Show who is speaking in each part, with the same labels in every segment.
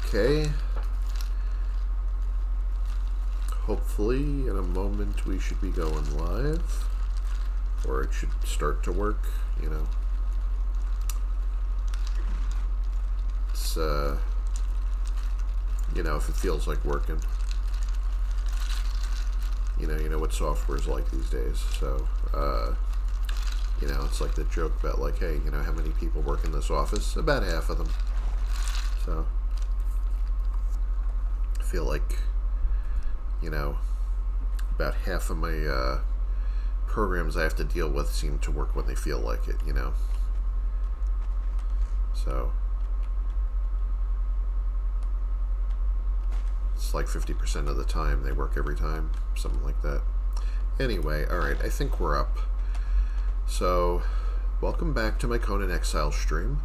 Speaker 1: Okay. Hopefully, in a moment, we should be going live. Or it should start to work, you know. It's, you know, if it feels like working. You know what software's like these days. So, you know, it's like the joke about, like, hey, you know, how many people work in this office? About half of them. So, I feel like, you know, about half of my programs I have to deal with seem to work when they feel like it, you know. So, it's like 50% of the time they work every time, something like that. Anyway, alright, I think we're up. So, welcome back to my Conan Exiles stream.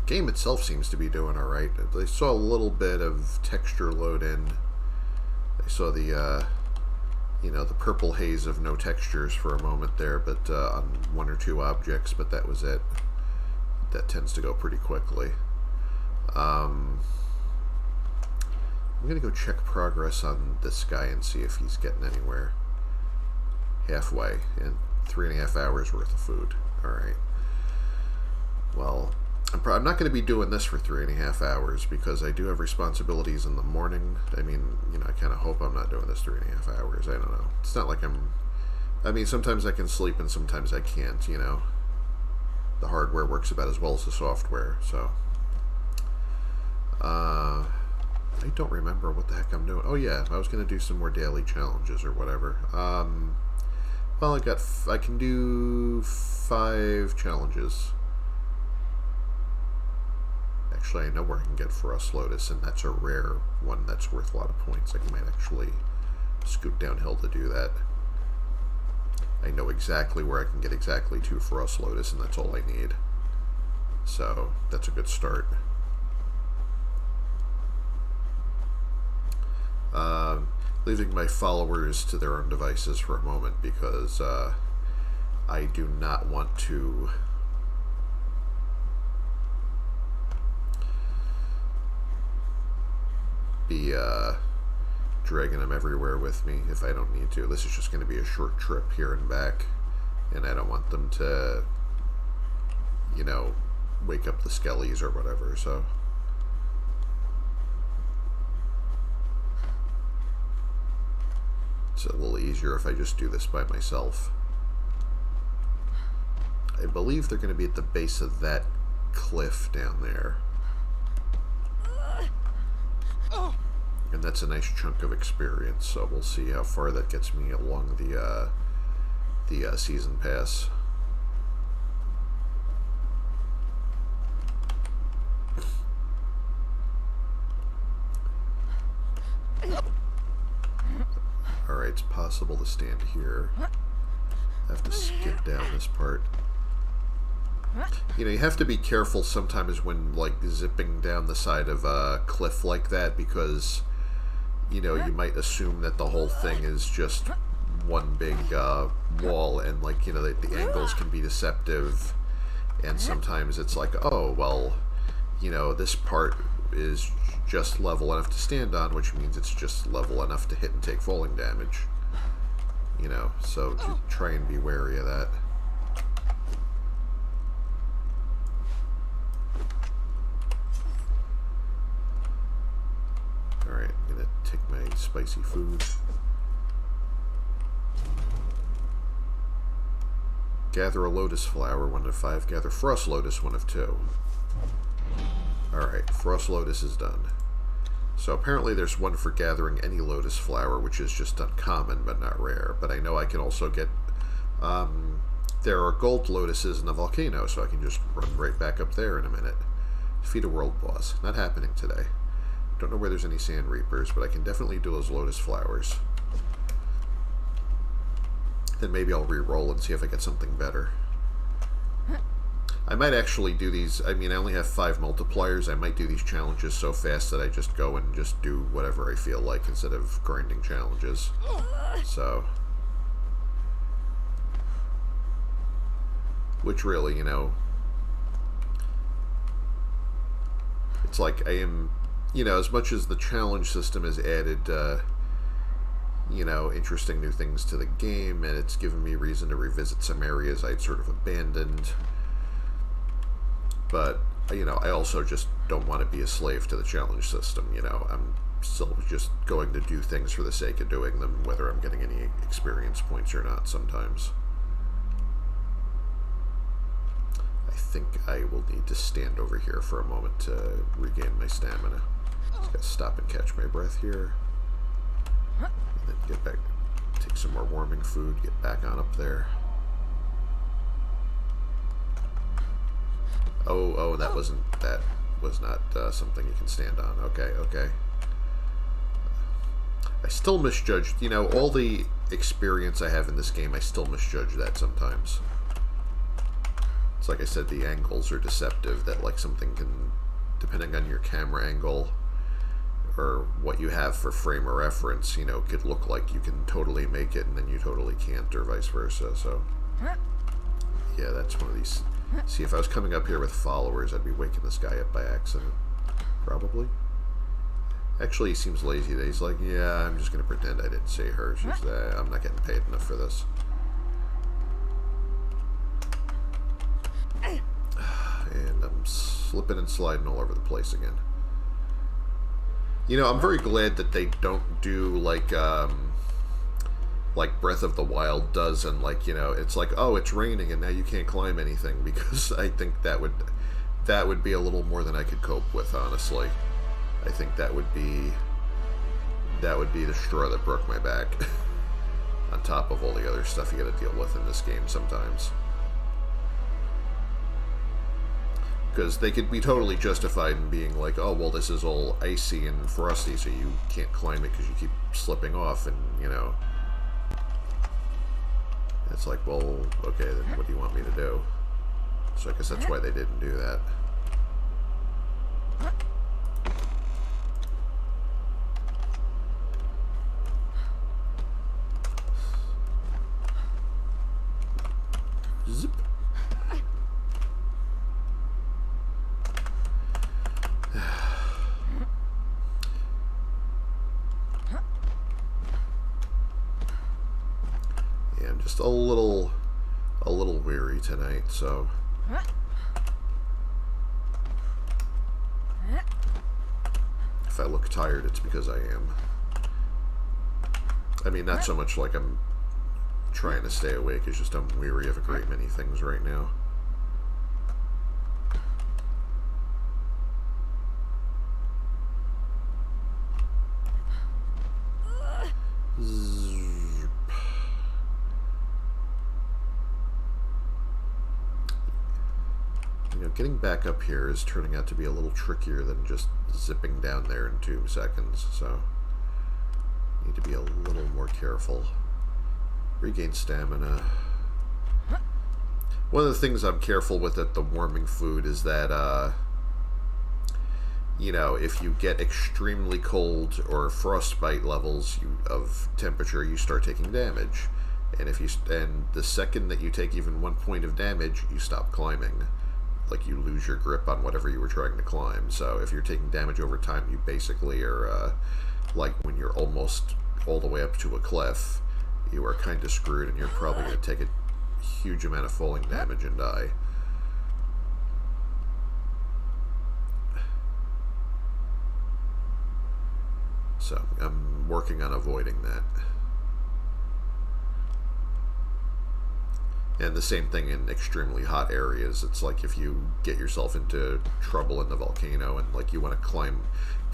Speaker 1: Game itself seems to be doing alright. I saw a little bit of texture load in. I saw the, you know, the purple haze of no textures for a moment there, but on one or two objects, but that was it. That tends to go pretty quickly. I'm going to go check progress on this guy and see if he's getting anywhere. Halfway, and 3.5 hours worth of food. Alright. Well, I'm not going to be doing this for 3.5 hours because I do have responsibilities in the morning. I mean, you know, I kind of hope I'm not doing this 3.5 hours. I don't know. It's not like I mean, sometimes I can sleep and sometimes I can't, you know. The hardware works about as well as the software, so. I don't remember what the heck I'm doing. Oh yeah, I was going to do some more daily challenges or whatever. Well, I can do 5 challenges. Actually, I know where I can get Frost Lotus, and that's a rare one that's worth a lot of points. I might actually scoot downhill to do that. I know exactly where I can get exactly 2 Frost Lotus, and that's all I need. So, that's a good start. Leaving my followers to their own devices for a moment because I do not want to be dragging them everywhere with me if I don't need to. This is just going to be a short trip here and back, and I don't want them to, you know, wake up the skellies or whatever, so. It's a little easier if I just do this by myself. I believe they're going to be at the base of that cliff down there. And that's a nice chunk of experience, so we'll see how far that gets me along the season pass. Alright, it's possible to stand here. I have to skip down this part. You know, you have to be careful sometimes when, like, zipping down the side of a cliff like that because, you know, you might assume that the whole thing is just one big wall, and, like, you know, the angles can be deceptive, and sometimes it's like, oh, well, you know, this part is just level enough to stand on, which means it's just level enough to hit and take falling damage. You know, so try and be wary of that. Alright, I'm gonna take my spicy food. Gather a lotus flower, 1 of 5. Gather frost lotus, 1 of 2. Alright, Frost Lotus is done. So apparently there's one for gathering any lotus flower, which is just uncommon but not rare. But I know I can also get... there are gold lotuses in the volcano, so I can just run right back up there in a minute. Defeat a world boss. Not happening today. Don't know where there's any sand reapers, but I can definitely do those lotus flowers. Then maybe I'll re-roll and see if I get something better. I might actually do these, I mean, I only have 5 multipliers. I might do these challenges so fast that I just go and just do whatever I feel like instead of grinding challenges. So. Which really, you know, It's like I am, as much as the challenge system has added, interesting new things to the game, and it's given me reason to revisit some areas I'd sort of abandoned. But, I also just don't want to be a slave to the challenge system. I'm still just going to do things for the sake of doing them, whether I'm getting any experience points or not sometimes. I think I will need to stand over here for a moment to regain my stamina. Just gotta stop and catch my breath here. And then get back, take some more warming food, get back on up there. Oh, that was not something you can stand on. Okay. I still misjudged, all the experience I have in this game, I still misjudge that sometimes. It's like I said, the angles are deceptive, that like something can, depending on your camera angle or what you have for frame of reference, could look like you can totally make it and then you totally can't, or vice versa. So yeah, that's one of these. See, if I was coming up here with followers, I'd be waking this guy up by accident. Probably. Actually, he seems lazy. He's like, yeah, I'm just going to pretend I didn't see her. I'm not getting paid enough for this. And I'm slipping and sliding all over the place again. I'm very glad that they don't do like Breath of the Wild does, and it's like, oh, it's raining and now you can't climb anything, because I think that would be a little more than I could cope with, honestly. I think that would be the straw that broke my back. On top of all the other stuff you got to deal with in this game sometimes. Because they could be totally justified in being like, oh, well, this is all icy and frosty, so you can't climb it because you keep slipping off, and, it's like, well, okay, then what do you want me to do? So I guess that's why they didn't do that. Zip. Yeah, I'm just a little weary tonight, so if I look tired, it's because I am. I mean, not so much like I'm trying to stay awake, it's just I'm weary of a great many things right now. Getting back up here is turning out to be a little trickier than just zipping down there in 2 seconds, so need to be a little more careful. Regain stamina. One of the things I'm careful with at the warming food is that, if you get extremely cold or frostbite levels of temperature, you start taking damage. And the second that you take even 1 point of damage, you stop climbing. Like, you lose your grip on whatever you were trying to climb. So if you're taking damage over time, you basically are, like when you're almost all the way up to a cliff, you are kind of screwed, and you're probably going to take a huge amount of falling damage and die. So I'm working on avoiding that. And the same thing in extremely hot areas. It's like if you get yourself into trouble in the volcano and like you want to climb,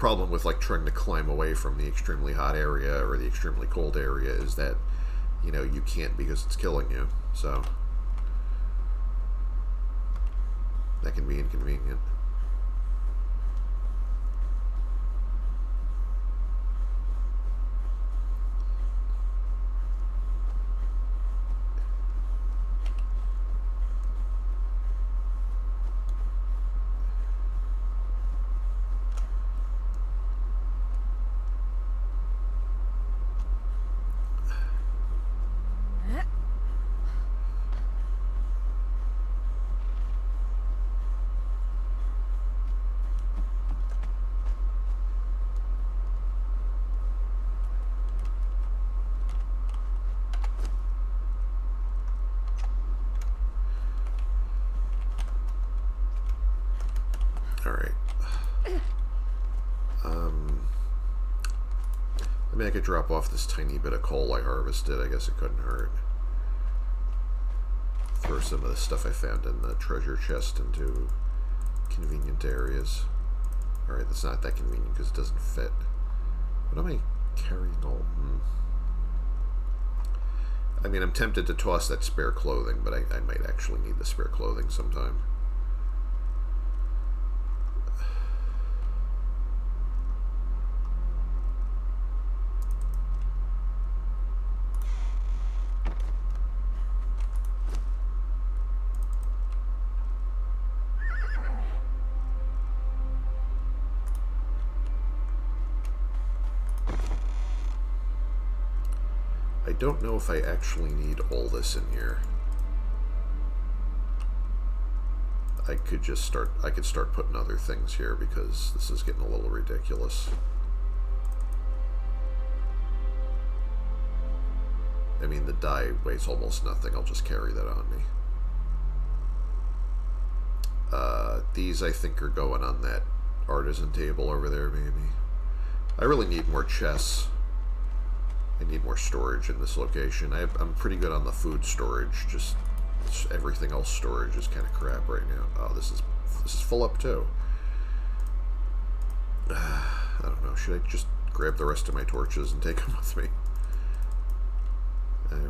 Speaker 1: problem with like trying to climb away from the extremely hot area or the extremely cold area is that, you can't because it's killing you. So that can be inconvenient. Alright. I mean, I could drop off this tiny bit of coal I harvested. I guess it couldn't hurt. Throw some of the stuff I found in the treasure chest into convenient areas. Alright, that's not that convenient because it doesn't fit. What am I carrying all? I mean, I'm tempted to toss that spare clothing, but I might actually need the spare clothing sometime. I don't know if I actually need all this in here. I could start putting other things here because this is getting a little ridiculous. I mean, the dye weighs almost nothing. I'll just carry that on me. These, I think, are going on that artisan table over there, maybe. I really need more chests. I need more storage in this location. I'm pretty good on the food storage. Just everything else storage is kind of crap right now. Oh, this is full up too. I don't know. Should I just grab the rest of my torches and take them with me?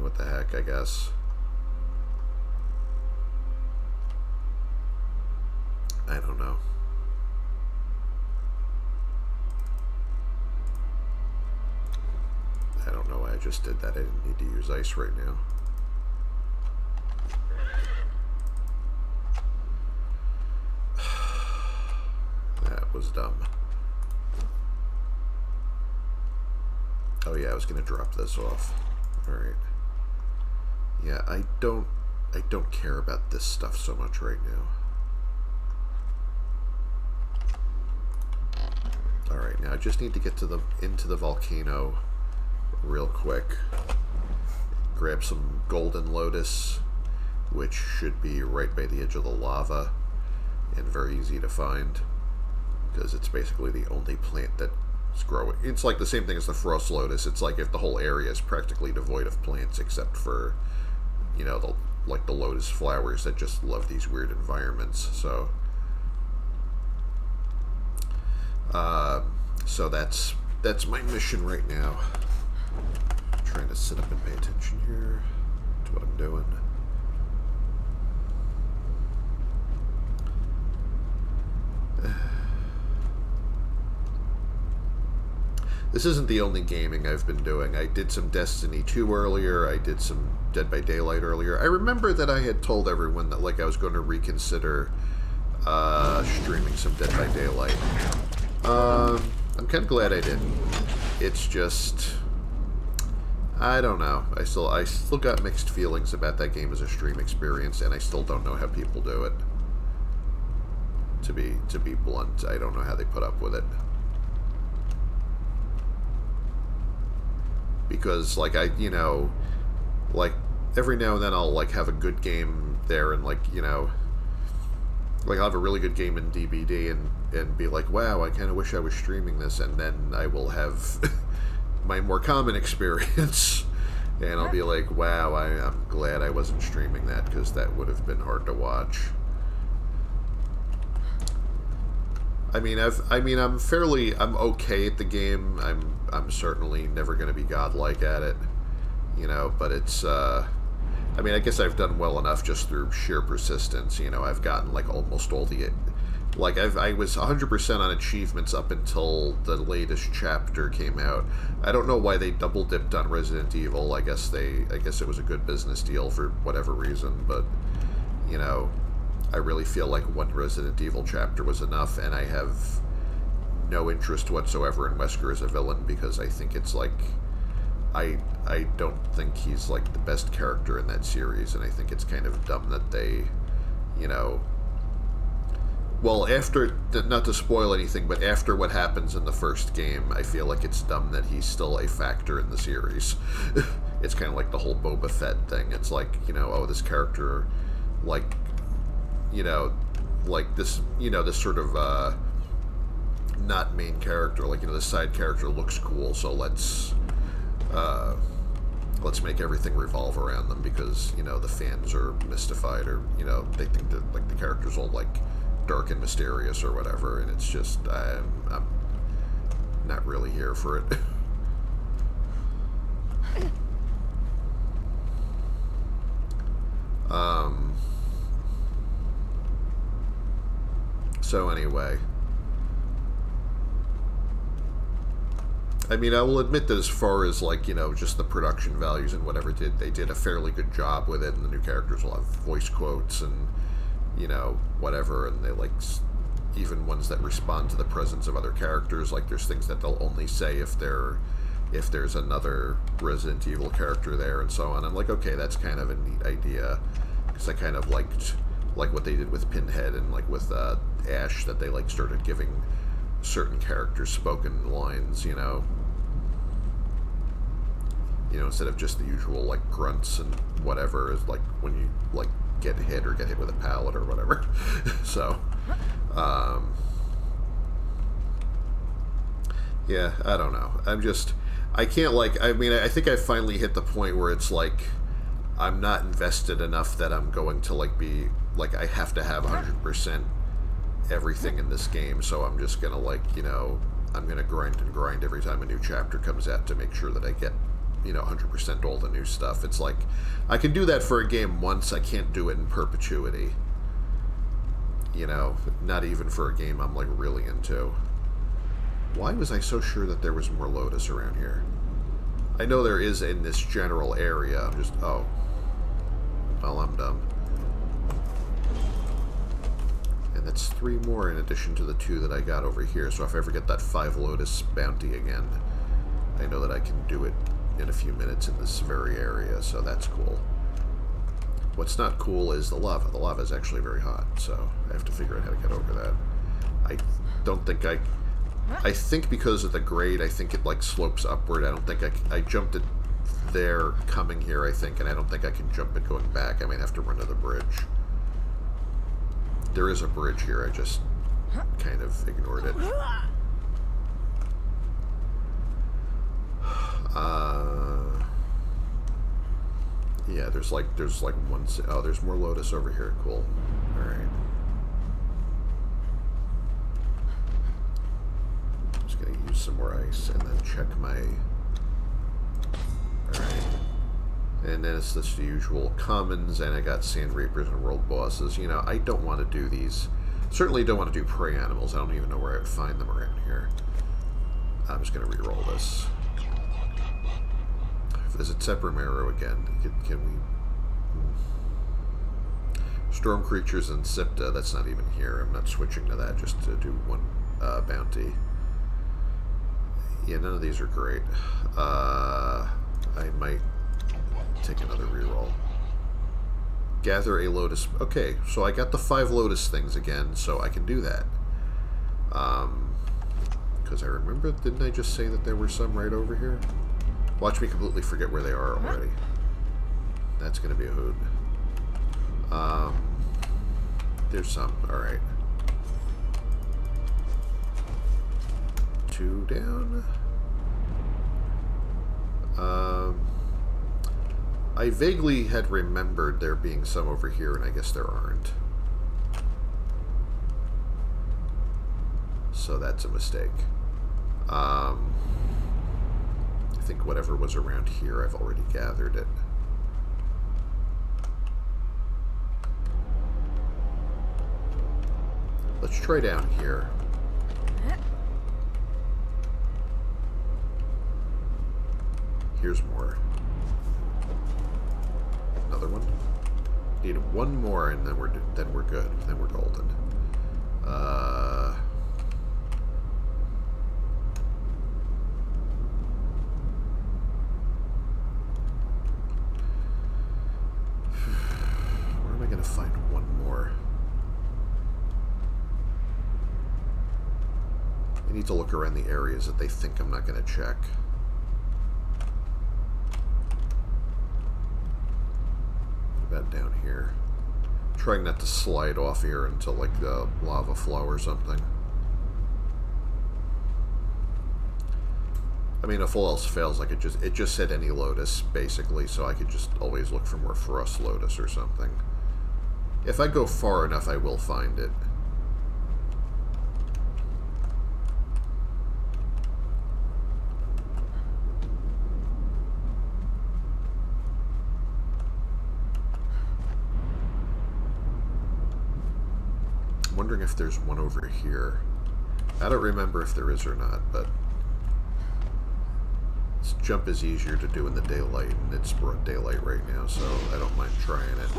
Speaker 1: What the heck, I guess. I don't know. I don't know why I just did that. I didn't need to use ice right now. That was dumb. Oh yeah, I was gonna drop this off. Alright. Yeah, I don't care about this stuff so much right now. Alright, now I just need to get to into the volcano real quick. Grab some golden lotus, which should be right by the edge of the lava and very easy to find because it's basically the only plant that's growing. It's like the same thing as the frost lotus. It's like if the whole area is practically devoid of plants except for, you know, the lotus flowers that just love these weird environments. So that's my mission right now. I'm trying to sit up and pay attention here to what I'm doing. This isn't the only gaming I've been doing. I did some Destiny 2 earlier. I did some Dead by Daylight earlier. I remember that I had told everyone that like I was going to reconsider streaming some Dead by Daylight. I'm kind of glad I didn't. It's just, I don't know. I still got mixed feelings about that game as a stream experience, and I still don't know how people do it. To be blunt, I don't know how they put up with it. Because like like every now and then I'll like have a good game there and like, you know, like I'll have a really good game in DBD and be like, wow, I kind of wish I was streaming this, and then I will have my more common experience and I'll be like, wow, I'm glad I wasn't streaming that because that would have been hard to watch. I'm okay at the game. I'm certainly never going to be godlike at it, you know, but it's, I guess I've done well enough just through sheer persistence, you know. I've gotten, like, almost all the, like, I was 100% on achievements up until the latest chapter came out. I don't know why they double-dipped on Resident Evil. I guess it was a good business deal for whatever reason, but, you know, I really feel like one Resident Evil chapter was enough, and I have no interest whatsoever in Wesker as a villain because I think it's like, I don't think he's like the best character in that series, and I think it's kind of dumb that they, you know, well, after, not to spoil anything, but after what happens in the first game, I feel like it's dumb that he's still a factor in the series. It's kind of like the whole Boba Fett thing. It's like, you know, oh, this character, like, you know, like this, this sort of not main character, like this side character looks cool, so let's make everything revolve around them because the fans are mystified, or they think that like the character's all like dark and mysterious or whatever, and it's just I'm not really here for it. So anyway, I mean, I will admit that as far as like just the production values and whatever, they did a fairly good job with it, and the new characters will have voice quotes and whatever, and they like even ones that respond to the presence of other characters. Like there's things that they'll only say if there's another Resident Evil character there, and so on. I'm like, okay, that's kind of a neat idea, because I kind of liked like what they did with Pinhead and like with Ash, that they like started giving certain characters spoken lines, instead of just the usual like grunts and whatever, is like when you like get hit with a pallet or whatever. So yeah, I don't know. I can't I think I finally hit the point where it's like I'm not invested enough that I'm going to like be like I have to have 100% everything in this game, so I'm just gonna like I'm gonna grind every time a new chapter comes out to make sure that I get 100% all the new stuff. It's like I can do that for a game once, I can't do it in perpetuity, not even for a game I'm like really into. Why was I so sure that there was more Lotus around here? I know there is in this general area. I'm just well, I'm dumb. And that's 3 more in addition to the 2 that I got over here. So if I ever get that 5 Lotus bounty again, I know that I can do it in a few minutes in this very area, so that's cool. What's not cool is the lava. The lava is actually very hot, so I have to figure out how to get over that. I don't think I think because of the grade, I think it like slopes upward. I don't think I jumped it there coming here, I think, and I don't think I can jump it going back. I might have to run to the bridge. There is a bridge here, I just kind of ignored it. Yeah, there's like one. Oh, there's more Lotus over here. Cool. All right. I'm just gonna use some more ice and then check my. All right. And then it's just the usual commons, and I got Sand Reapers and World Bosses. I don't want to do these. Certainly don't want to do prey animals. I don't even know where I would find them around here. I'm just going to re-roll this. Visit Sepromero again. Can we... Storm Creatures and Sipta, that's not even here. I'm not switching to that just to do one bounty. Yeah, none of these are great. I might take another reroll. Gather a Lotus. Okay, so I got the 5 Lotus things again, so I can do that. Because I remember, didn't I just say that there were some right over here? Watch me completely forget where they are already. That's going to be a hoot. There's some. Alright. 2 down. I vaguely had remembered there being some over here, and I guess there aren't. So that's a mistake. I think whatever was around here, I've already gathered it. Let's try down here. Here's more. Another one. Need one more, and then we're good. Then we're golden. Where am I going to find one more? I need to look around the areas that they think I'm not going to check. What about down here? Trying not to slide off here into like the lava flow or something. I mean, if all else fails, I could it just said any lotus, basically, so I could just always look for more frost lotus or something. If I go far enough, I will find it. I'm wondering if there's one over here. I don't remember if there is or not, but this jump is easier to do in the daylight, and it's broad daylight right now, so I don't mind trying it.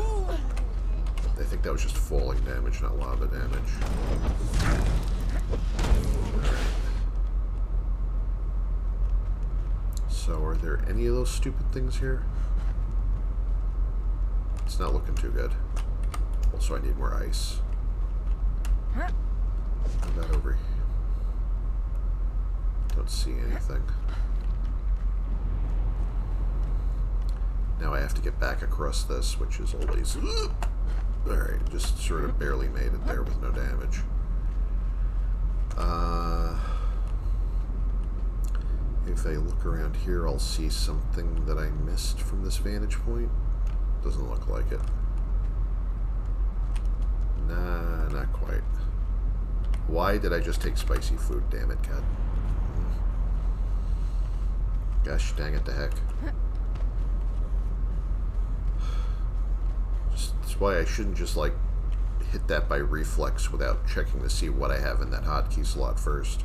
Speaker 1: I think that was just falling damage, not lava damage. Alright. So, are there any of those stupid things here? It's not looking too good. Also, I need more ice. What about over here? Don't see anything. Now I have to get back across this, which is always... Alright, just sort of barely made it there with no damage. If I look around here, I'll see something that I missed from this vantage point. Doesn't look like it. Nah, not quite. Why did I just take spicy food? Damn it, cat. Gosh dang it to heck. That's why I shouldn't just, like, hit that by reflex without checking to see what I have in that hotkey slot first.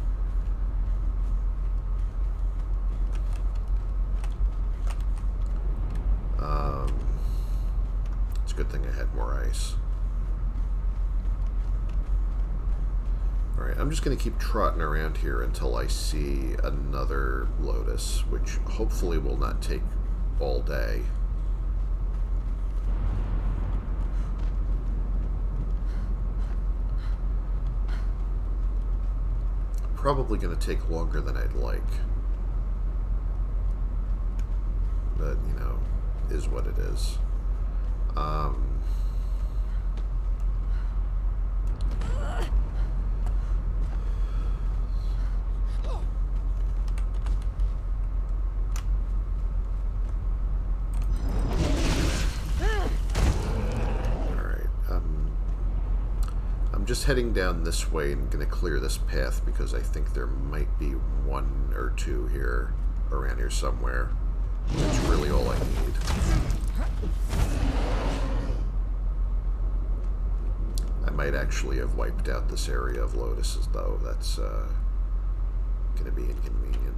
Speaker 1: It's a good thing I had more ice. Alright, I'm just going to keep trotting around here until I see another lotus, which hopefully will not take all day. Probably going to take longer than I'd like. But, you know, is what it is. Just heading down this way and going to clear this path because I think there might be one or two here around here somewhere. That's really all I need. I might actually have wiped out this area of lotuses, though. That's going to be inconvenient.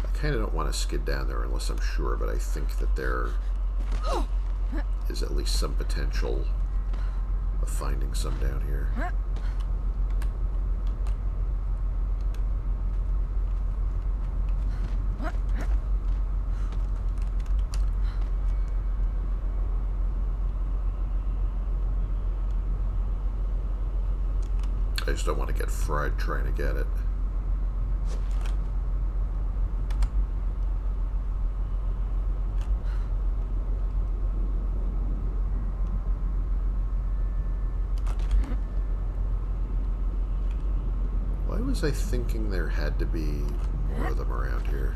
Speaker 1: I kind of don't want to skid down there unless I'm sure, but I think that there is at least some potential of finding some down here. I just don't want to get fried trying to get it. Why was I thinking there had to be more of them around here?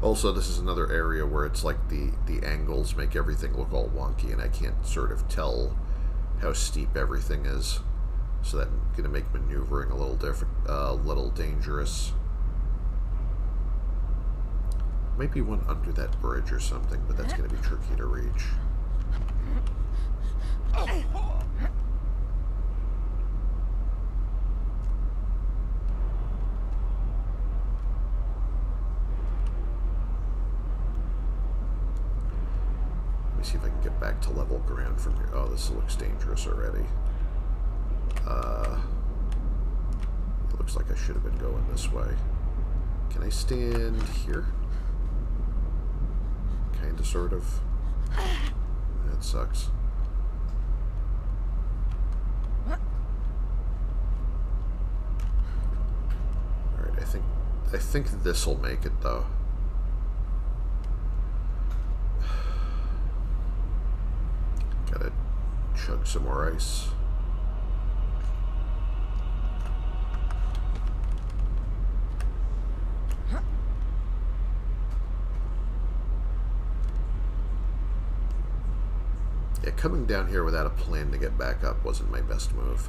Speaker 1: Also, this is another area where it's like the angles make everything look all wonky, and I can't sort of tell how steep everything is. So that's going to make maneuvering a little different, a little dangerous. Might be one under that bridge or something, but that's going to be tricky to reach. See if I can get back to level ground from here. Oh, this looks dangerous already. It looks like I should have been going this way. Can I stand here? Kinda, sort of. That sucks. Alright, I think this'll make it, though. Chug some more ice. Yeah, coming down here without a plan to get back up wasn't my best move.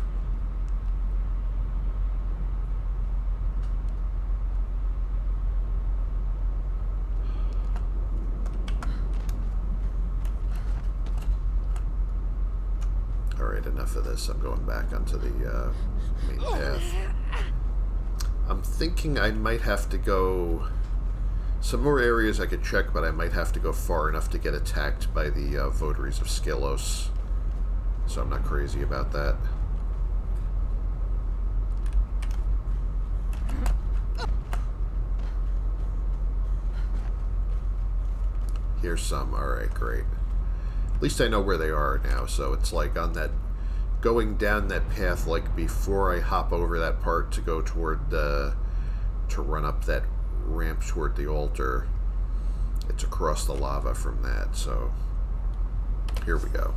Speaker 1: Alright, enough of this. I'm going back onto the main path. I'm thinking I might have to go... Some more areas I could check, but I might have to go far enough to get attacked by the votaries of Skelos. So I'm not crazy about that. Here's some. Alright, great. At least I know where they are now, so it's like on that... Going down that path, like before I hop over that part to go toward the... to run up that ramp toward the altar, it's across the lava from that, so here we go.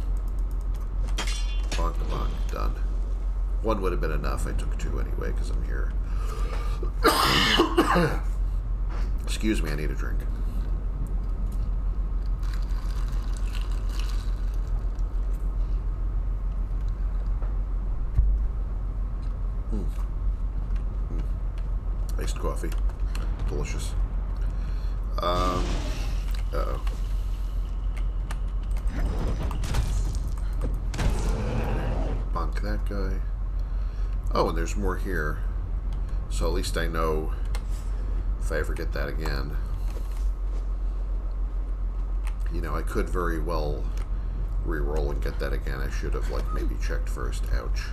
Speaker 1: Bonk, bonk, done. One would have been enough. I took two anyway because I'm here. Excuse me, I need a drink. Iced coffee. Delicious. Uh-oh. Bonk that guy. Oh, and there's more here. So at least I know if I ever get that again. You know, I could very well re-roll and get that again. I should have, like, maybe checked first. Ouch.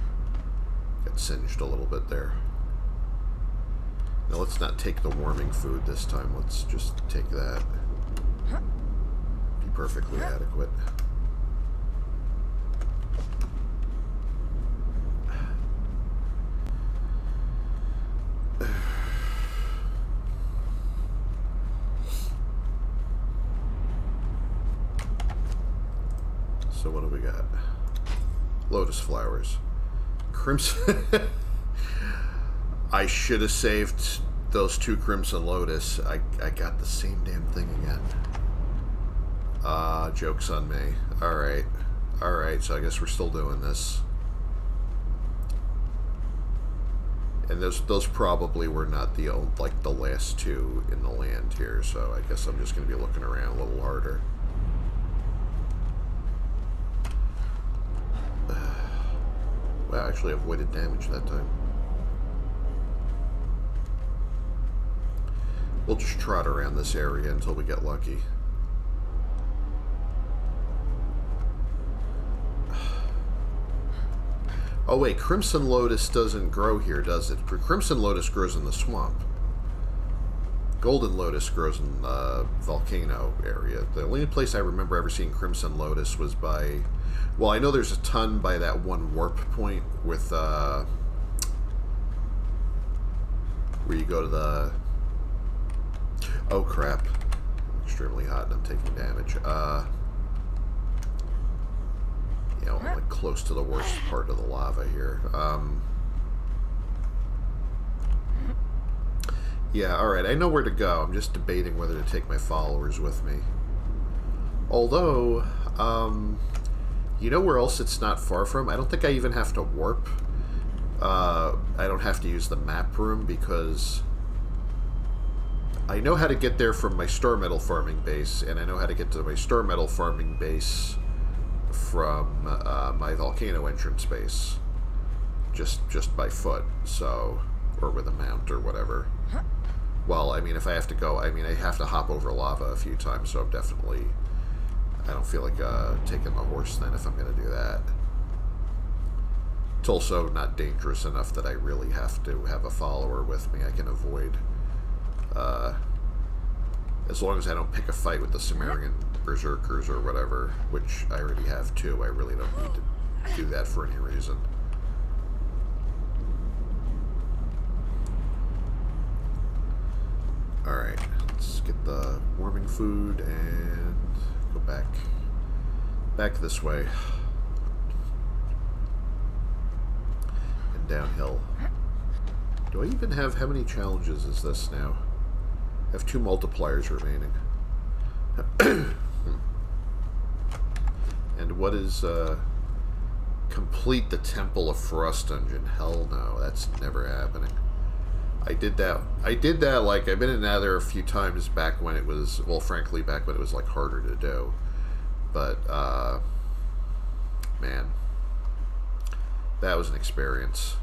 Speaker 1: Got singed a little bit there. Now let's not take the warming food this time. Let's just take that. Be perfectly adequate. So what do we got? Lotus flowers. Crimson... I should have saved those two Crimson Lotus. I got the same damn thing again. Joke's on me. Alright. Alright, so I guess we're still doing this. And those probably were not the like the last two in the land here, so I guess I'm just going to be looking around a little harder. Wow, I actually avoided damage that time. We'll just trot around this area until we get lucky. Oh wait, Crimson Lotus doesn't grow here, does it? Crimson Lotus grows in the swamp. Golden Lotus grows in the volcano area. The only place I remember ever seeing Crimson Lotus was by... Well, I know there's a ton by that one warp point with... where you go to the... Oh crap. Extremely hot and I'm taking damage. You know, I'm like close to the worst part of the lava here. Yeah, alright, I know where to go. I'm just debating whether to take my followers with me. Although, you know where else it's not far from? I don't think I even have to warp. I don't have to use the map room because... I know how to get there from my star metal farming base, and I know how to get to my star metal farming base from my volcano entrance base, just by foot, so, or with a mount or whatever. Well, I mean, if I have to go, I mean, I have to hop over lava a few times, so I'm definitely, I don't feel like taking the horse then if I'm going to do that. It's also not dangerous enough that I really have to have a follower with me. I can avoid... as long as I don't pick a fight with the Sumerian Berserkers or whatever, which I already have two, I really don't need to do that for any reason. Alright, let's get the warming food and go back this way. heading downhill. Do I even have... How many challenges is this now? I have 2 multipliers remaining. And what is... complete the Temple of Frost dungeon? Hell no, that's never happening. I did that, like, I've been in and out there a few times back when it was... Well, frankly, back when it was, like, harder to do. But, man. That was an experience.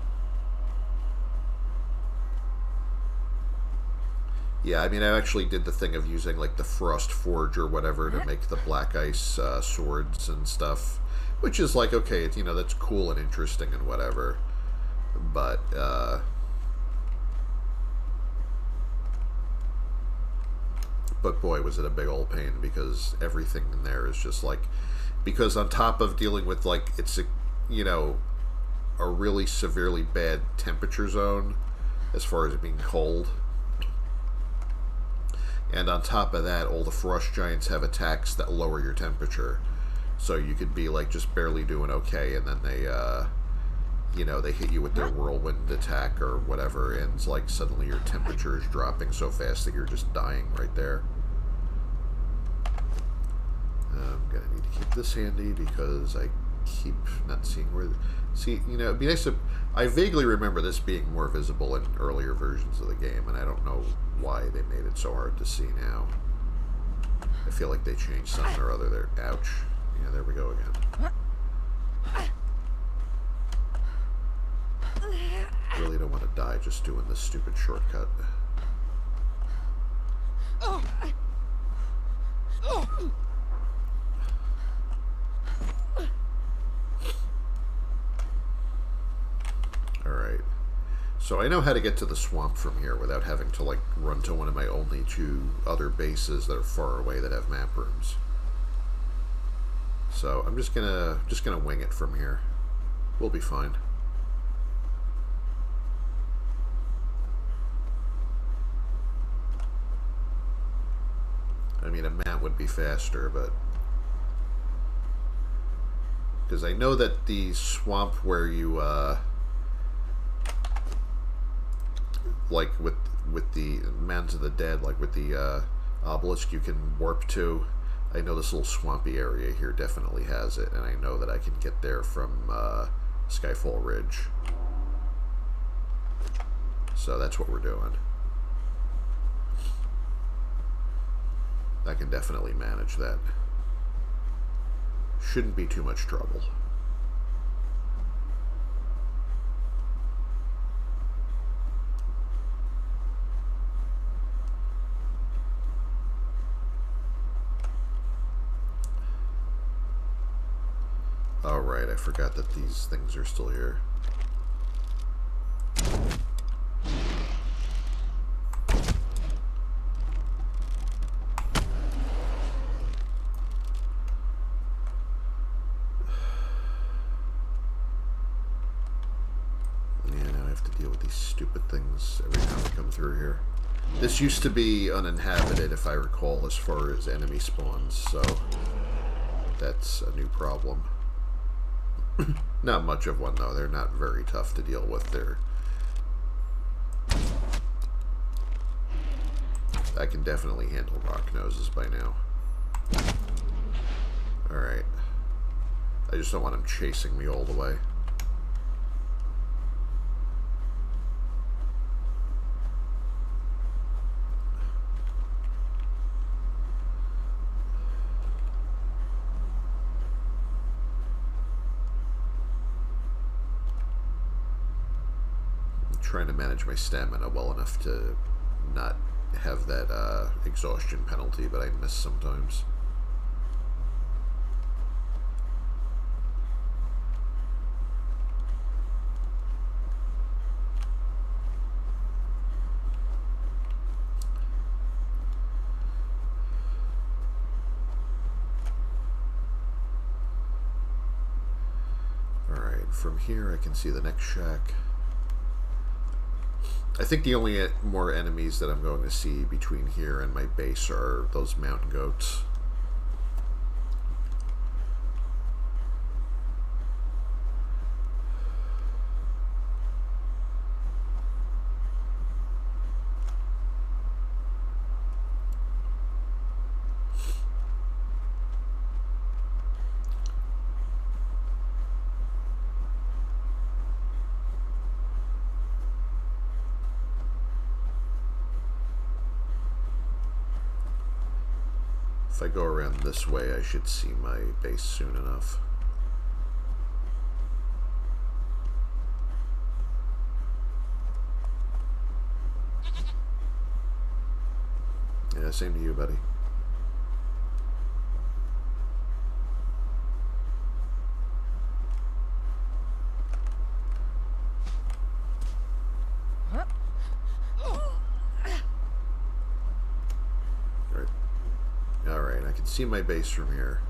Speaker 1: Yeah, I mean, I actually did the thing of using, like, the Frost Forge or whatever to make the Black Ice swords and stuff. Which is, like, okay, it's, you know, that's cool and interesting and whatever. But, boy, was it a big old pain, because everything in there is just, like... Because on top of dealing with, like, it's, a, you know, a really severely bad temperature zone, as far as it being cold... And on top of that, all the frost giants have attacks that lower your temperature. So you could be, like, just barely doing okay, and then they, you know, they hit you with their whirlwind attack or whatever, and it's like suddenly your temperature is dropping so fast that you're just dying right there. I'm going to need to keep this handy because I keep not seeing where... See, you know, it'd be nice to... I vaguely remember this being more visible in earlier versions of the game, and I don't know why they made it so hard to see now. I feel like they changed something or other there. Ouch. Yeah, there we go again. Really don't want to die just doing this stupid shortcut. Alright. So I know how to get to the swamp from here without having to, like, run to one of my only 2 other bases that are far away that have map rooms. So I'm just gonna wing it from here. We'll be fine. I mean, a map would be faster, but... Because I know that the swamp where you, like, with the Mountains of the Dead, like with the, obelisk you can warp to. I know this little swampy area here definitely has it, and I know that I can get there from, Skyfall Ridge. So that's what we're doing. I can definitely manage that. Shouldn't be too much trouble. Oh, right, I forgot that these things are still here. Every time I come through here. This used to be uninhabited, if I recall, as far as enemy spawns, so that's a new problem. Not much of one, though. They're not very tough to deal with. I can definitely handle rock noses by now. Alright. I just don't want them chasing me all the way. Trying to manage my stamina well enough to not have that exhaustion penalty, but I miss sometimes. Alright, from here I can see the next shack. I think the only more enemies that I'm going to see between here and my base are those mountain goats. If I go around this way, I should see my base soon enough. Yeah, same to you, buddy. Alright, I can see my base from here.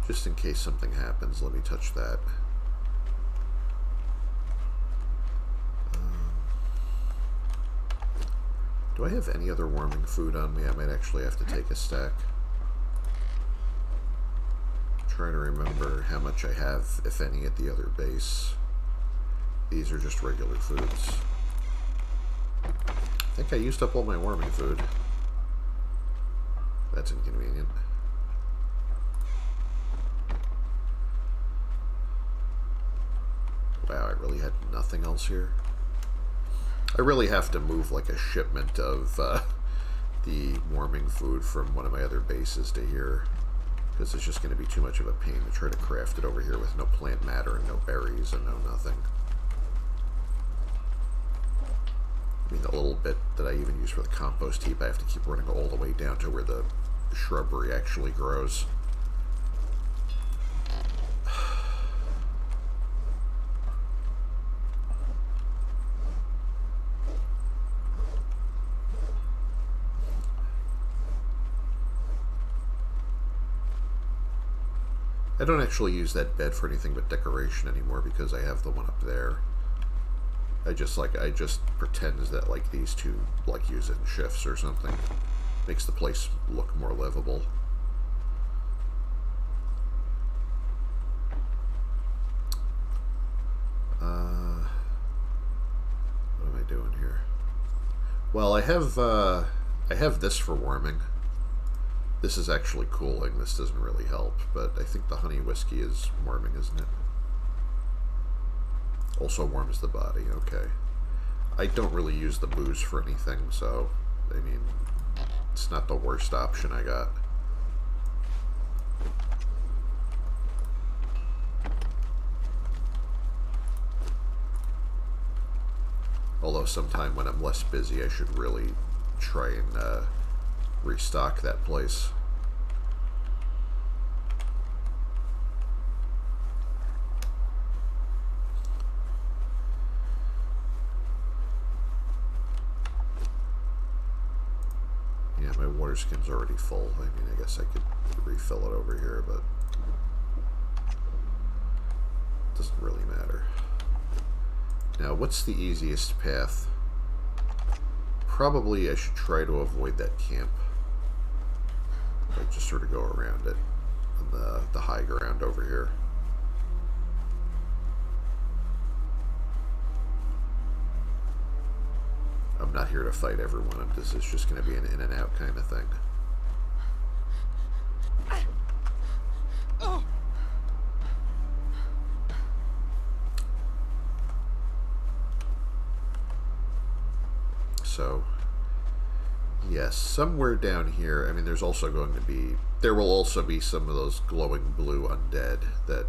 Speaker 1: Just in case something happens, let me touch that. Do I have any other warming food on me? I might actually have to take a stack. I'm trying to remember how much I have, if any, at the other base. These are just regular foods. I think I used up all my warming food. That's inconvenient. Wow, I really had nothing else here. I really have to move like a shipment of the warming food from one of my other bases to here, because it's just going to be too much of a pain to try to craft it over here with no plant matter and no berries and no nothing. I mean, the little bit that I even use for the compost heap, I have to keep running all the way down to where the shrubbery actually grows. I don't actually use that bed for anything but decoration anymore because I have the one up there. I just pretend that like these two like use it in shifts or something. Makes the place look more livable. What am I doing here? Well, I have this for warming. This is actually cooling. This doesn't really help, but I think the honey whiskey is warming, isn't it? Also warms the body. Okay. I don't really use the booze for anything, so, I mean, it's not the worst option I got. Although sometime when I'm less busy, I should really try and restock that place. Yeah, my water skin's already full. I mean, I guess I could refill it over here, but it doesn't really matter. Now, what's the easiest path? Probably I should try to avoid that camp. Like, just sort of go around it on the high ground over here. I'm not here to fight everyone. This is just going to be an in and out kind of thing. So, yes, somewhere down here, I mean, there will also be some of those glowing blue undead that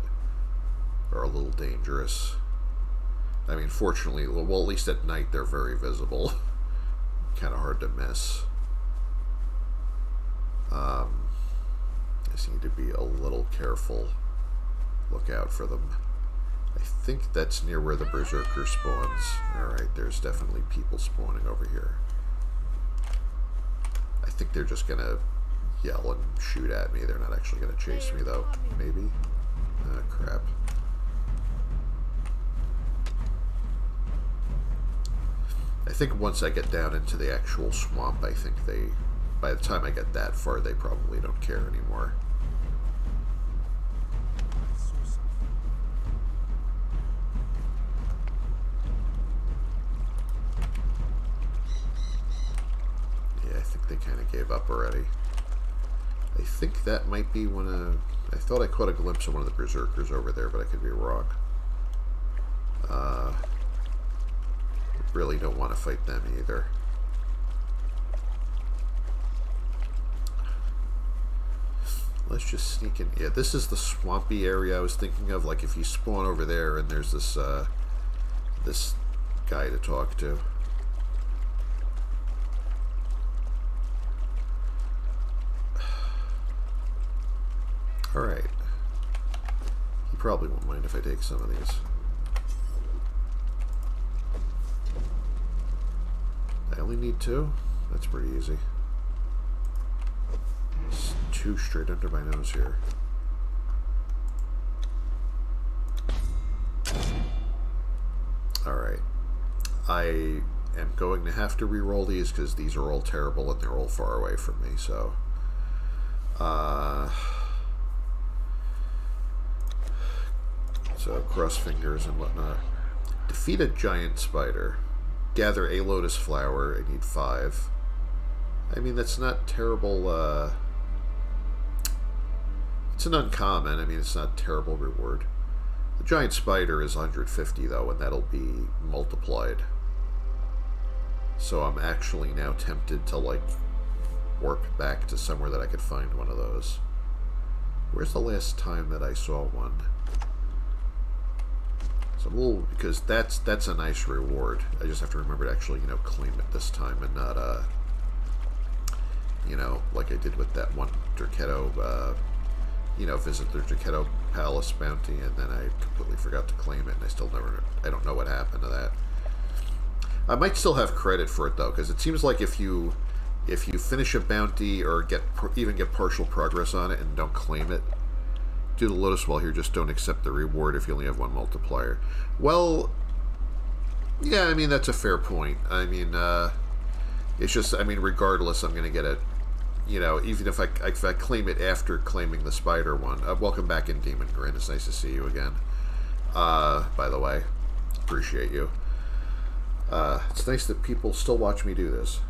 Speaker 1: are a little dangerous. I mean, fortunately, well, at least at night, they're very visible. Kind of hard to miss. I just need to be a little careful. Look out for them. I think that's near where the Berserker spawns. Alright, there's definitely people spawning over here. I think they're just gonna yell and shoot at me. They're not actually gonna chase me, though. Maybe? Ah, crap. I think once I get down into the actual swamp, I think they by the time I get that far, they probably don't care anymore. Yeah, I think they kind of gave up already. I think that might be one of... I thought I caught a glimpse of one of the berserkers over there, but I could be wrong. Really don't want to fight them either. Let's just sneak in. Yeah, this is the swampy area I was thinking of. Like if you spawn over there and there's this this guy to talk to. Alright. He probably won't mind if I take some of these. I only need 2? That's pretty easy. It's 2 straight under my nose here. Alright. I am going to have to re-roll these because these are all terrible and they're all far away from me, so... So, cross fingers and whatnot. Defeat a giant spider. Gather a lotus flower. I need 5. I mean, that's not terrible, it's an uncommon. I mean, it's not a terrible reward. The giant spider is 150, though, and that'll be multiplied. So I'm actually now tempted to, like, warp back to somewhere that I could find one of those. Where's the last time that I saw one? So I'm a little... because that's a nice reward. I just have to remember to actually, you know, claim it this time and not, you know, like I did with that one Derketo, you know, visit the Derketo Palace bounty, and then I completely forgot to claim it, and I still never... I don't know what happened to that. I might still have credit for it, though, because it seems like if you finish a bounty or even get partial progress on it and don't claim it, do the Lotus Well here, just don't accept the reward if you only have 1 multiplier. Well, yeah, I mean, that's a fair point. I mean, it's just, I mean, regardless, I'm going to get it, you know, even if I claim it after claiming the spider one. Welcome back in Demon Grin. It's nice to see you again. By the way, appreciate you. It's nice that people still watch me do this.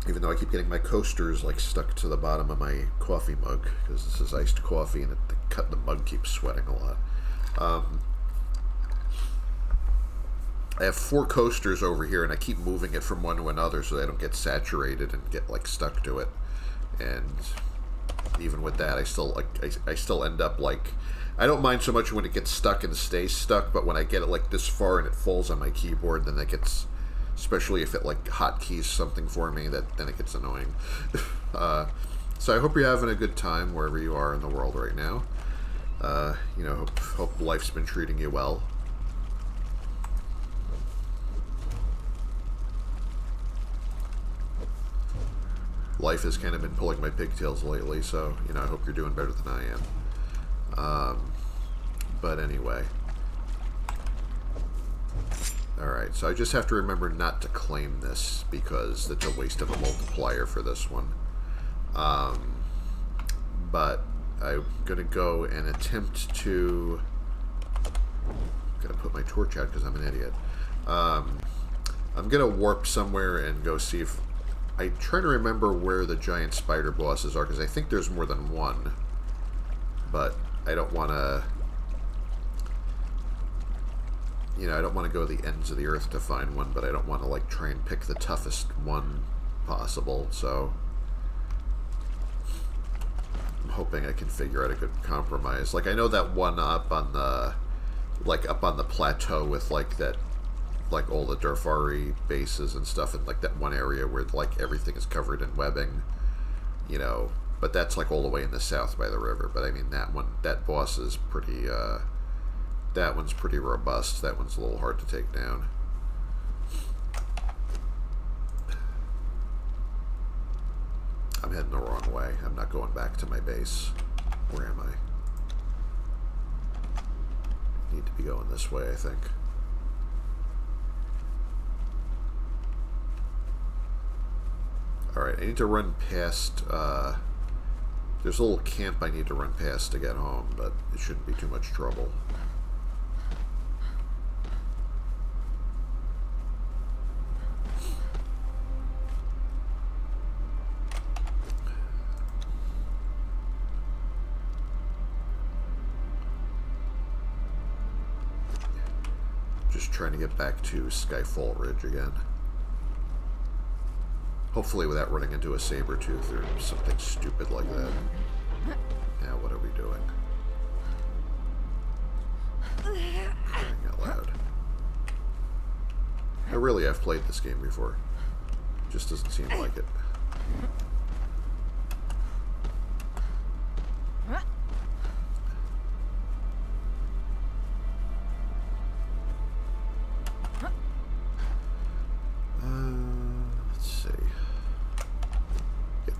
Speaker 1: Even though I keep getting my coasters like stuck to the bottom of my coffee mug, because this is iced coffee and the mug keeps sweating a lot. I have 4 coasters over here, and I keep moving it from one to another so they don't get saturated and get like stuck to it. And even with that, I still end up like, I don't mind so much when it gets stuck and stays stuck, but when I get it like this far and it falls on my keyboard, then that gets, especially if it like hotkeys something for me, then it gets annoying. So I hope you're having a good time wherever you are in the world right now. You know, hope life's been treating you well. Life has kind of been pulling my pigtails lately, so, you know, I hope you're doing better than I am. But anyway. Alright, so I just have to remember not to claim this, because it's a waste of a multiplier for this one. But I'm going to go and attempt to... I'm going to put my torch out because I'm an idiot. I'm going to warp somewhere and go see if... I try to remember where the giant spider bosses are, because I think there's more than one. But I don't want to... You know, I don't want to go to the ends of the earth to find one, but I don't want to, like, try and pick the toughest one possible, so... I'm hoping I can figure out a good compromise. Like, I know that one up on the... like, up on the plateau with, like, that... like, all the Darfari bases and stuff, and, like, that one area where, like, everything is covered in webbing, you know, but that's, like, all the way in the south by the river. But, I mean, that one, that boss is pretty, that one's pretty robust. That one's a little hard to take down. I'm heading the wrong way. I'm not going back to my base. Where am I? Need to be going this way, I think. Alright, I need to run past... there's a little camp I need to run past to get home, but it shouldn't be too much trouble. Just trying to get back to Skyfall Ridge again. Hopefully without running into a saber-tooth or something stupid like that. Now what are we doing? Crying out loud. I really have played this game before. Just doesn't seem like it.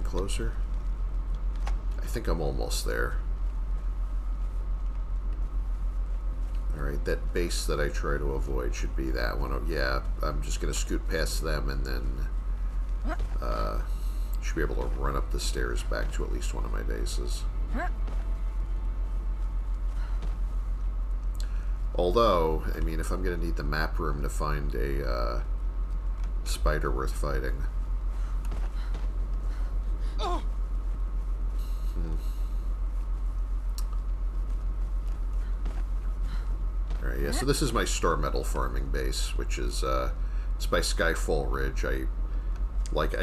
Speaker 1: Closer. I think I'm almost there. Alright, that base that I try to avoid should be that one. Oh, yeah, I'm just going to scoot past them and then should be able to run up the stairs back to at least one of my bases. Although, I mean, if I'm going to need the map room to find a spider worth fighting... Alright, yeah, so this is my star metal farming base, which is, it's by Skyfall Ridge. I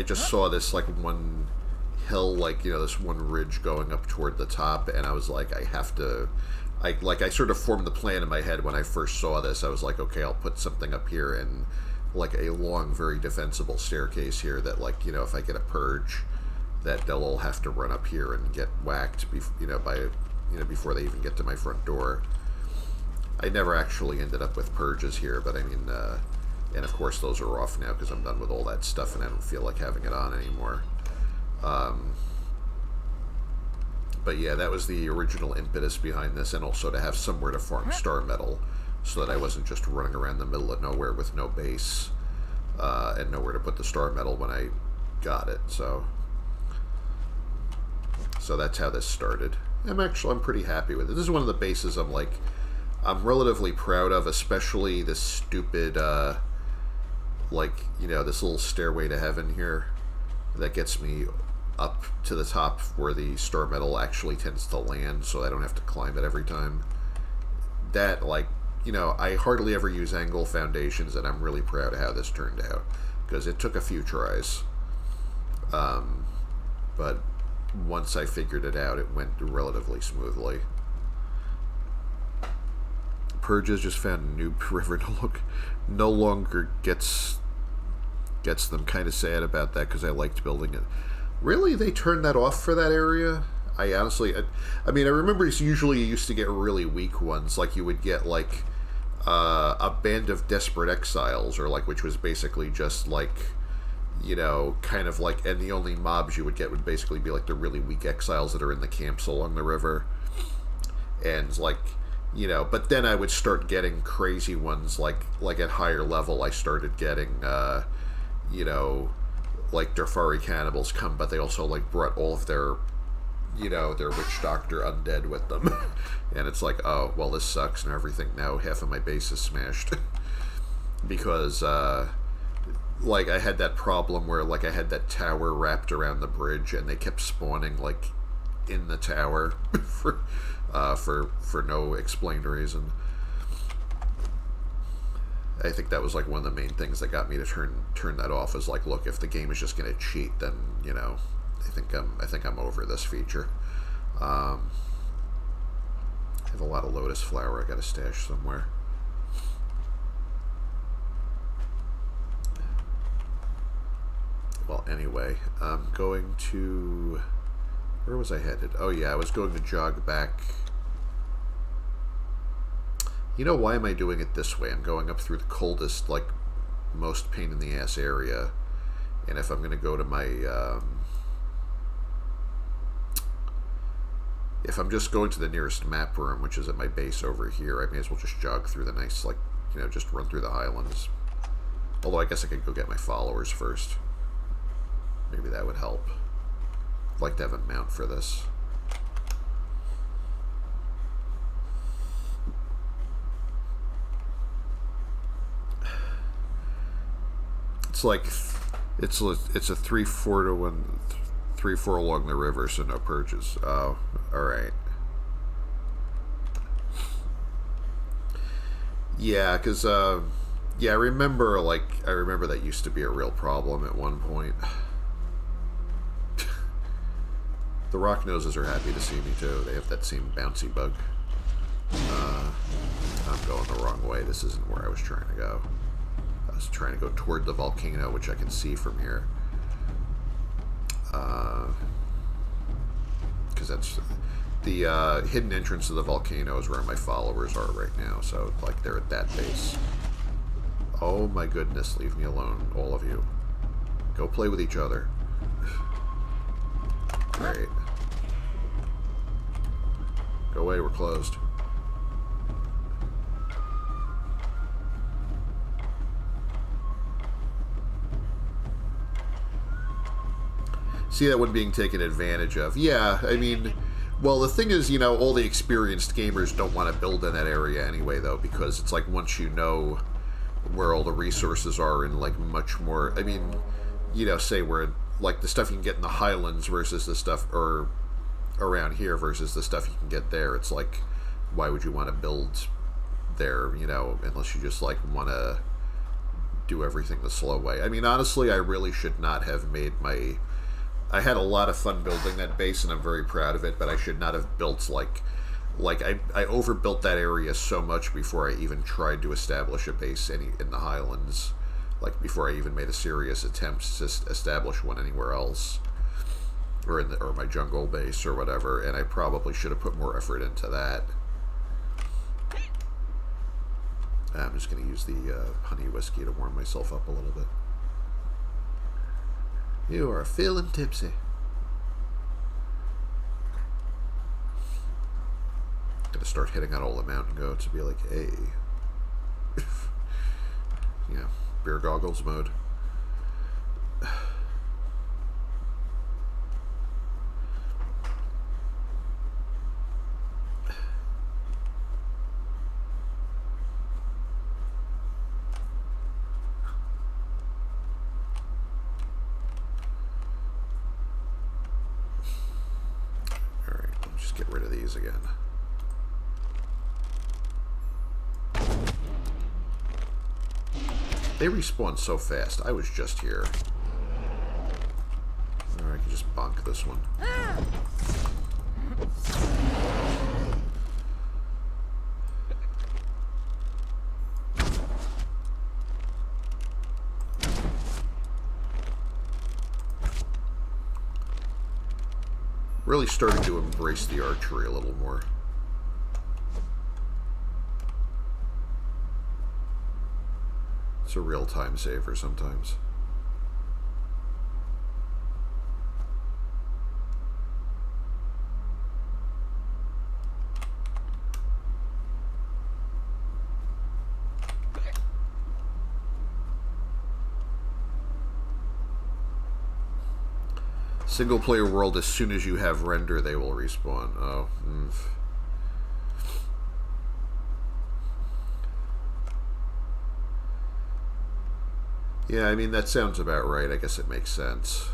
Speaker 1: just saw this, like, one hill, like, you know, this one ridge going up toward the top, and I was like, I sort of formed the plan in my head when I first saw this. I was like, okay, I'll put something up here and, like, a long, very defensible staircase here that, like, you know, if I get a purge, that they'll all have to run up here and get whacked, before they even get to my front door. I never actually ended up with purges here, but I mean, and of course those are off now because I'm done with all that stuff and I don't feel like having it on anymore. But yeah, that was the original impetus behind this, and also to have somewhere to farm star metal so that I wasn't just running around the middle of nowhere with no base and nowhere to put the star metal when I got it. So that's how this started. I'm pretty happy with it. This is one of the bases I'm relatively proud of, especially this stupid, this little stairway to heaven here that gets me up to the top where the star metal actually tends to land, so I don't have to climb it every time. That, I hardly ever use angle foundations, and I'm really proud of how this turned out, because it took a few tries. But once I figured it out, it went relatively smoothly. Purges just found a new river no longer gets them. Kind of sad about that because I liked building it. Really, they turned that off for that area? I honestly, I remember usually you used to get really weak ones, like you would get a band of desperate exiles, or which was basically just and the only mobs you would get would basically be the really weak exiles that are in the camps along the river, and but then I would start getting crazy ones, like at higher level I started getting, Darfari cannibals come, but they also, brought all of their, their witch doctor undead with them. And it's oh, well, this sucks, and now half of my base is smashed. Because, I had that problem where, I had that tower wrapped around the bridge, and they kept spawning, in the tower for no explained reason. I think that was one of the main things that got me to turn that off. Is look, if the game is just going to cheat, then I think I'm over this feature. I have a lot of lotus flower I got to stash somewhere. Well, anyway, I'm going to... Where was I headed? Oh, yeah, I was going to jog back. Why am I doing it this way? I'm going up through the coldest, most pain-in-the-ass area. And if I'm going to go to my... if I'm just going to the nearest map room, which is at my base over here, I may as well just jog through the nice, just run through the highlands. Although I guess I could go get my followers first. Maybe that would help. I'd like to have a mount for this. It's like it's a 3-4 to 1, 3-4 along the river, so no purges. Oh, all right. Yeah, because yeah, I remember that used to be a real problem at one point. The rock noses are happy to see me too. They have that same bouncy bug. I'm going the wrong way. This isn't where I was trying to go. I was trying to go toward the volcano, which I can see from here. Because that's the hidden entrance to the volcano is where my followers are right now. So, like, they're at that base. Oh my goodness, leave me alone, all of you. Go play with each other. Great. Go away, we're closed. See that one being taken advantage of. Yeah, I mean, well, the thing is, you know, all the experienced gamers don't want to build in that area anyway, though, because it's like once you know where all the resources are and, like, much more, I mean, you know, say where, like, the stuff you can get in the Highlands versus the stuff, or around here versus the stuff you can get there, it's like, why would you want to build there, you know, unless you just, like, want to do everything the slow way. I mean, honestly, I really should not have made my... I had a lot of fun building that base, and I'm very proud of it, but I should not have built, like I overbuilt that area so much before I even tried to establish a base in the Highlands, like, before I even made a serious attempt to establish one anywhere else, or my jungle base or whatever, and I probably should have put more effort into that. I'm just going to use the honey whiskey to warm myself up a little bit. You are feeling tipsy. Gonna start hitting on all the mountain goats and be like, hey. Yeah, beer goggles mode. Get rid of these again. They respawn so fast. I was just here. Or I can just bonk this one. Really starting to embrace the archery a little more. It's a real time saver sometimes. Single player world, as soon as you have render, they will respawn. Oh. Yeah, I mean, that sounds about right. I guess it makes sense.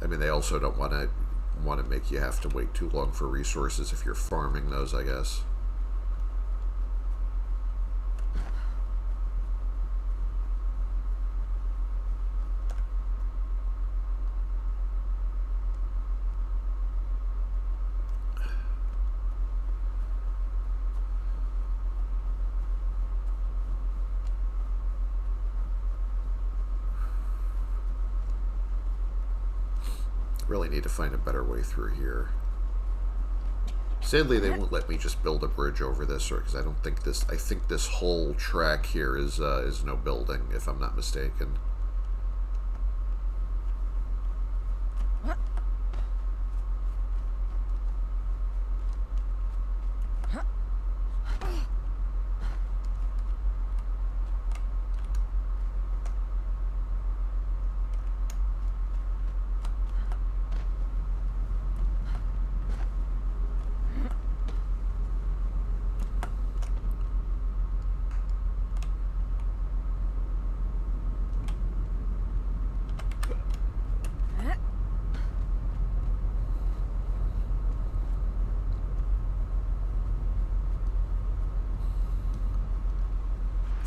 Speaker 1: I mean, they also don't want to make you have to wait too long for resources if you're farming those, I guess. Really need to find a better way through here. Sadly, they won't let me just build a bridge over this, or because I don't think this. I think this whole track here is no building, if I'm not mistaken.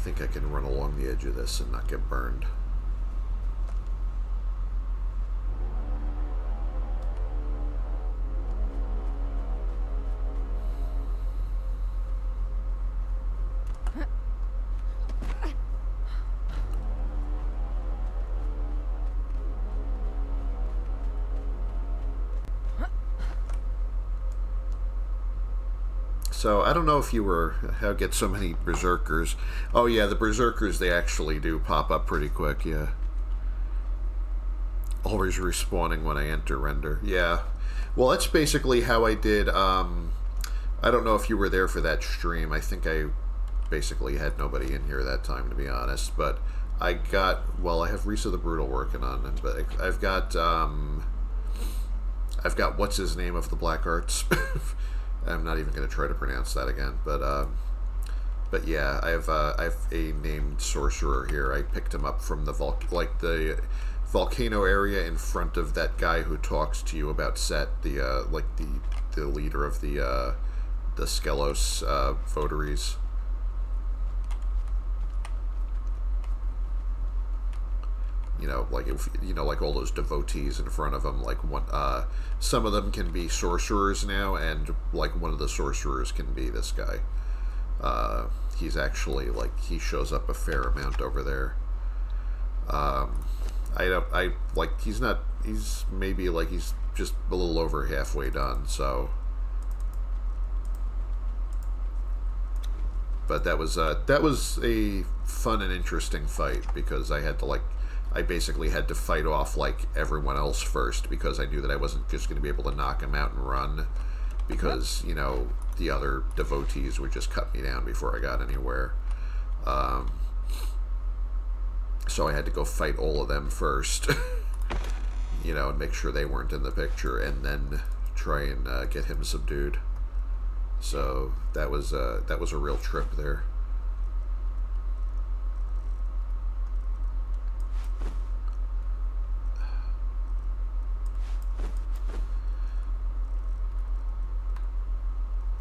Speaker 1: think I can run along the edge of this and not get burned. So, I don't know if you were... How get so many berserkers. Oh yeah, the berserkers, they actually do pop up pretty quick, yeah. Always respawning when I enter render. Yeah. Well, that's basically how I did... I don't know if you were there for that stream. I think I basically had nobody in here that time, to be honest. But I got... Well, I have Risa the Brutal working on it, but I've got what's his name of the Black Arts. I'm not even going to try to pronounce that again, but yeah, I have a named sorcerer here. I picked him up from the volcano area in front of that guy who talks to you about Set, the leader of the Skelos votaries. You know, like like all those devotees in front of him. Like some of them can be sorcerers now, and like one of the sorcerers can be this guy. He's actually he shows up a fair amount over there. He's maybe he's just a little over halfway done. So, but that was a fun and interesting fight because I had to I basically had to fight off everyone else first because I knew that I wasn't just going to be able to knock him out and run because, the other devotees would just cut me down before I got anywhere. So I had to go fight all of them first, and make sure they weren't in the picture and then try and get him subdued. So that was a real trip there.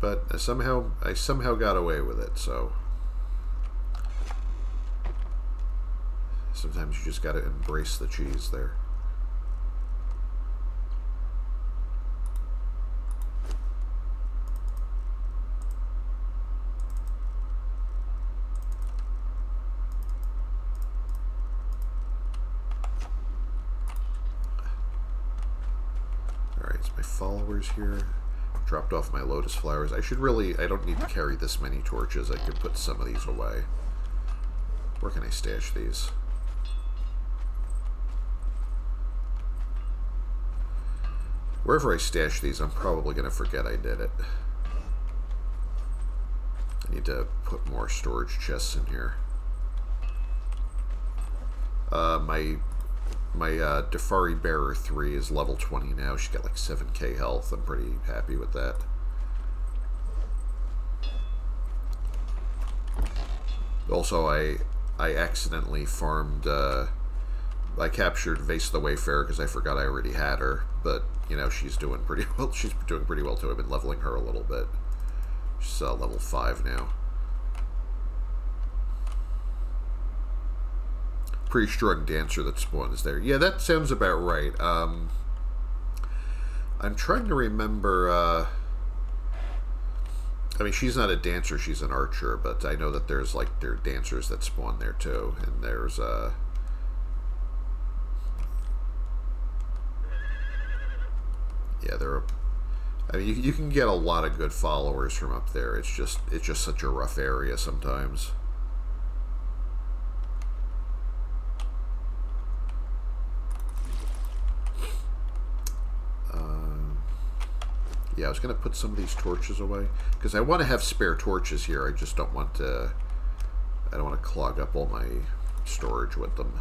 Speaker 1: But I somehow got away with it, so sometimes you just gotta embrace the cheese there. Alright, it's my followers here. Dropped off my lotus flowers. I don't need to carry this many torches. I could put some of these away. Where can I stash these? Wherever I stash these, I'm probably going to forget I did it. I need to put more storage chests in here. My Defari Bearer 3 is level 20 now. She's got 7k health. I'm pretty happy with that. Also, I accidentally farmed... I captured Vase the Wayfarer because I forgot I already had her. But, she's doing pretty well. She's doing pretty well, too. I've been leveling her a little bit. She's level 5 now. Pretty strong dancer that spawns there. Yeah, that sounds about right. I'm trying to remember... I mean, she's not a dancer, she's an archer, but I know that there's, there are dancers that spawn there, too. And there's, yeah, there are... I mean, you can get a lot of good followers from up there. It's just such a rough area sometimes. Yeah, I was going to put some of these torches away because I want to have spare torches here. I just don't want to... I don't want to clog up all my storage with them.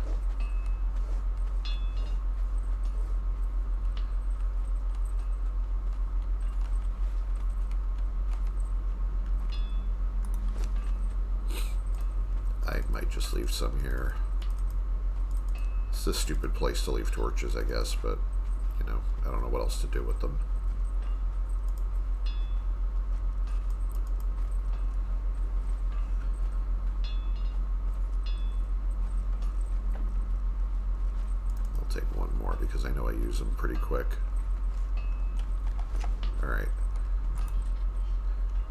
Speaker 1: I might just leave some here. It's a stupid place to leave torches, I guess, but, I don't know what else to do with them. use them pretty quick. Alright.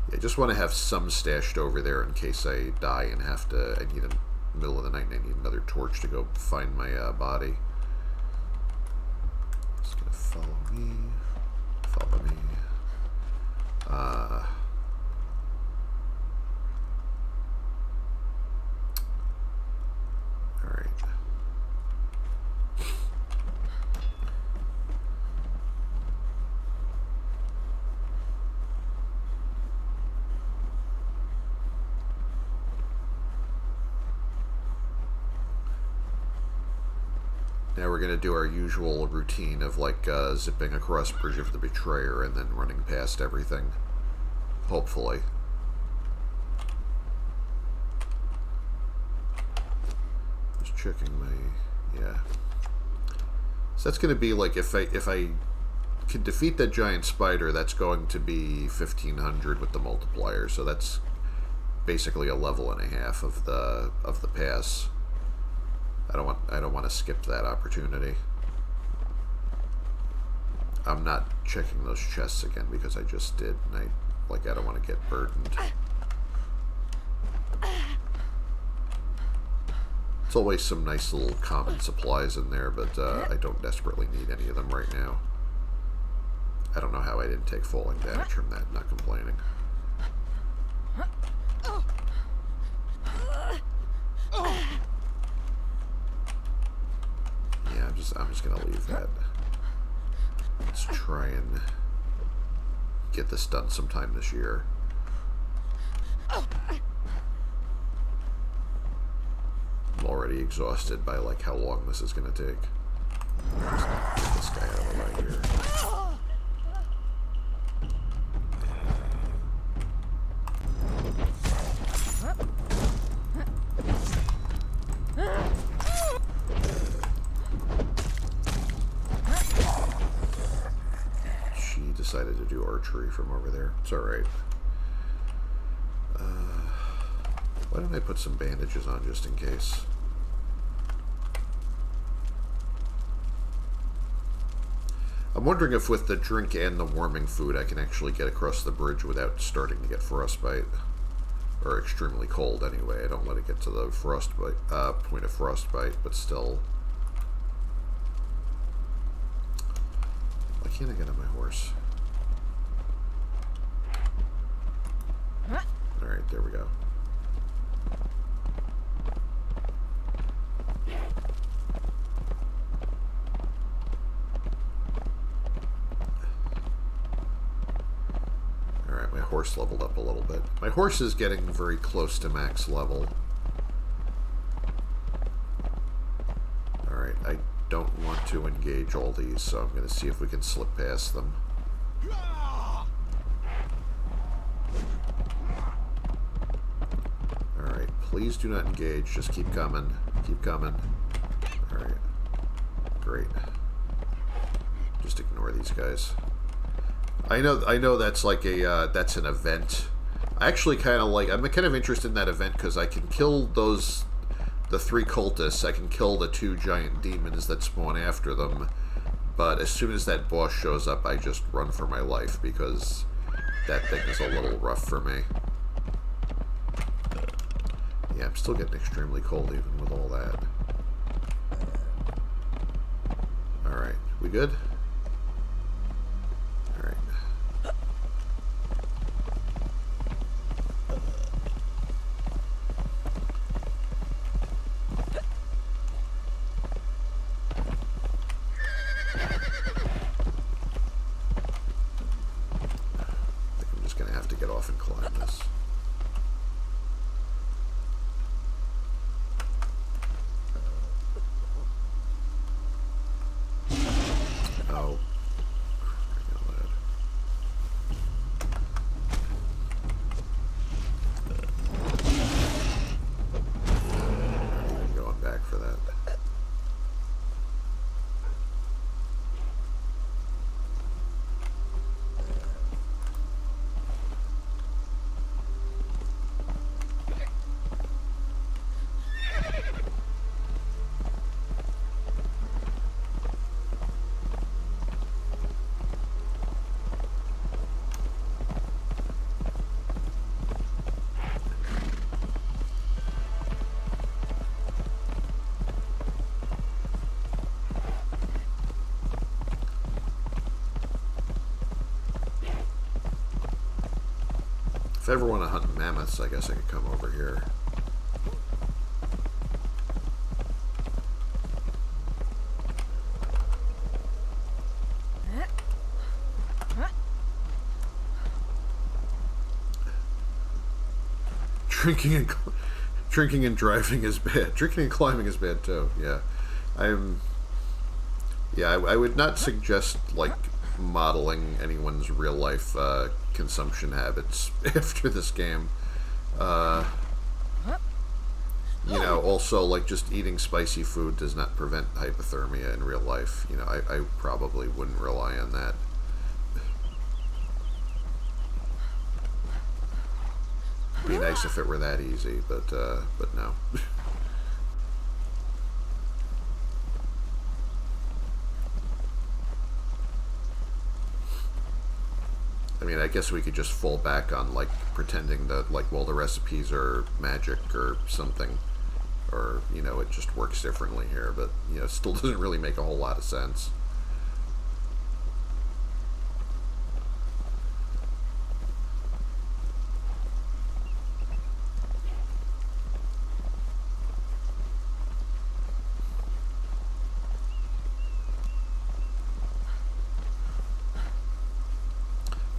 Speaker 1: Yeah, I just want to have some stashed over there in case I die and have to... I need a middle of the night and I need another torch to go find my body. It's gonna follow me. Follow me. Alright. Now we're going to do our usual routine of like zipping across Bridge of the Betrayer and then running past everything. Hopefully. Just checking my... yeah. So that's going to be like if I can defeat that giant spider, that's going to be 1500 with the multiplier. So that's basically a level and a half of the pass. I don't want to skip that opportunity. I'm not checking those chests again because I just did, and I don't want to get burdened. It's always some nice little common supplies in there, but I don't desperately need any of them right now. I don't know how I didn't take falling damage from that, not complaining. Yeah, I'm just gonna leave that. Let's try and get this done sometime this year. I'm already exhausted by like how long this is gonna take. Just get this guy out of the way here. Decided to do archery from over there. It's alright. Why don't I put some bandages on just in case? I'm wondering if with the drink and the warming food I can actually get across the bridge without starting to get frostbite. Or extremely cold anyway. I don't let it get to the frostbite point of frostbite, but still. Why can't I get on my horse? Alright, there we go. Alright, my horse leveled up a little bit. My horse is getting very close to max level. Alright, I don't want to engage all these, so I'm going to see if we can slip past them. Please do not engage. Just keep coming. Keep coming. Alright. Great. Just ignore these guys. I know that's like a, that's an event. I actually kind of like, I'm kind of interested in that event because I can kill the 3 cultists. I can kill the 2 giant demons that spawn after them. But as soon as that boss shows up, I just run for my life because that thing is a little rough for me. Yeah, I'm still getting extremely cold even with all that. Alright, we good? Alright. I think I'm just gonna have to get off and climb this. If I ever want to hunt mammoths, I guess I could come over here. Drinking and driving is bad. Drinking and climbing is bad too. Yeah, I would not suggest like modeling anyone's real life consumption habits after this game. You know, also like just eating spicy food does not prevent hypothermia in real life. You know, I probably wouldn't rely on that. Be nice if it were that easy, but no. I mean, I guess we could just fall back on like pretending that like, well, the recipes are magic or something, or you know, it just works differently here. But you know, it still doesn't really make a whole lot of sense.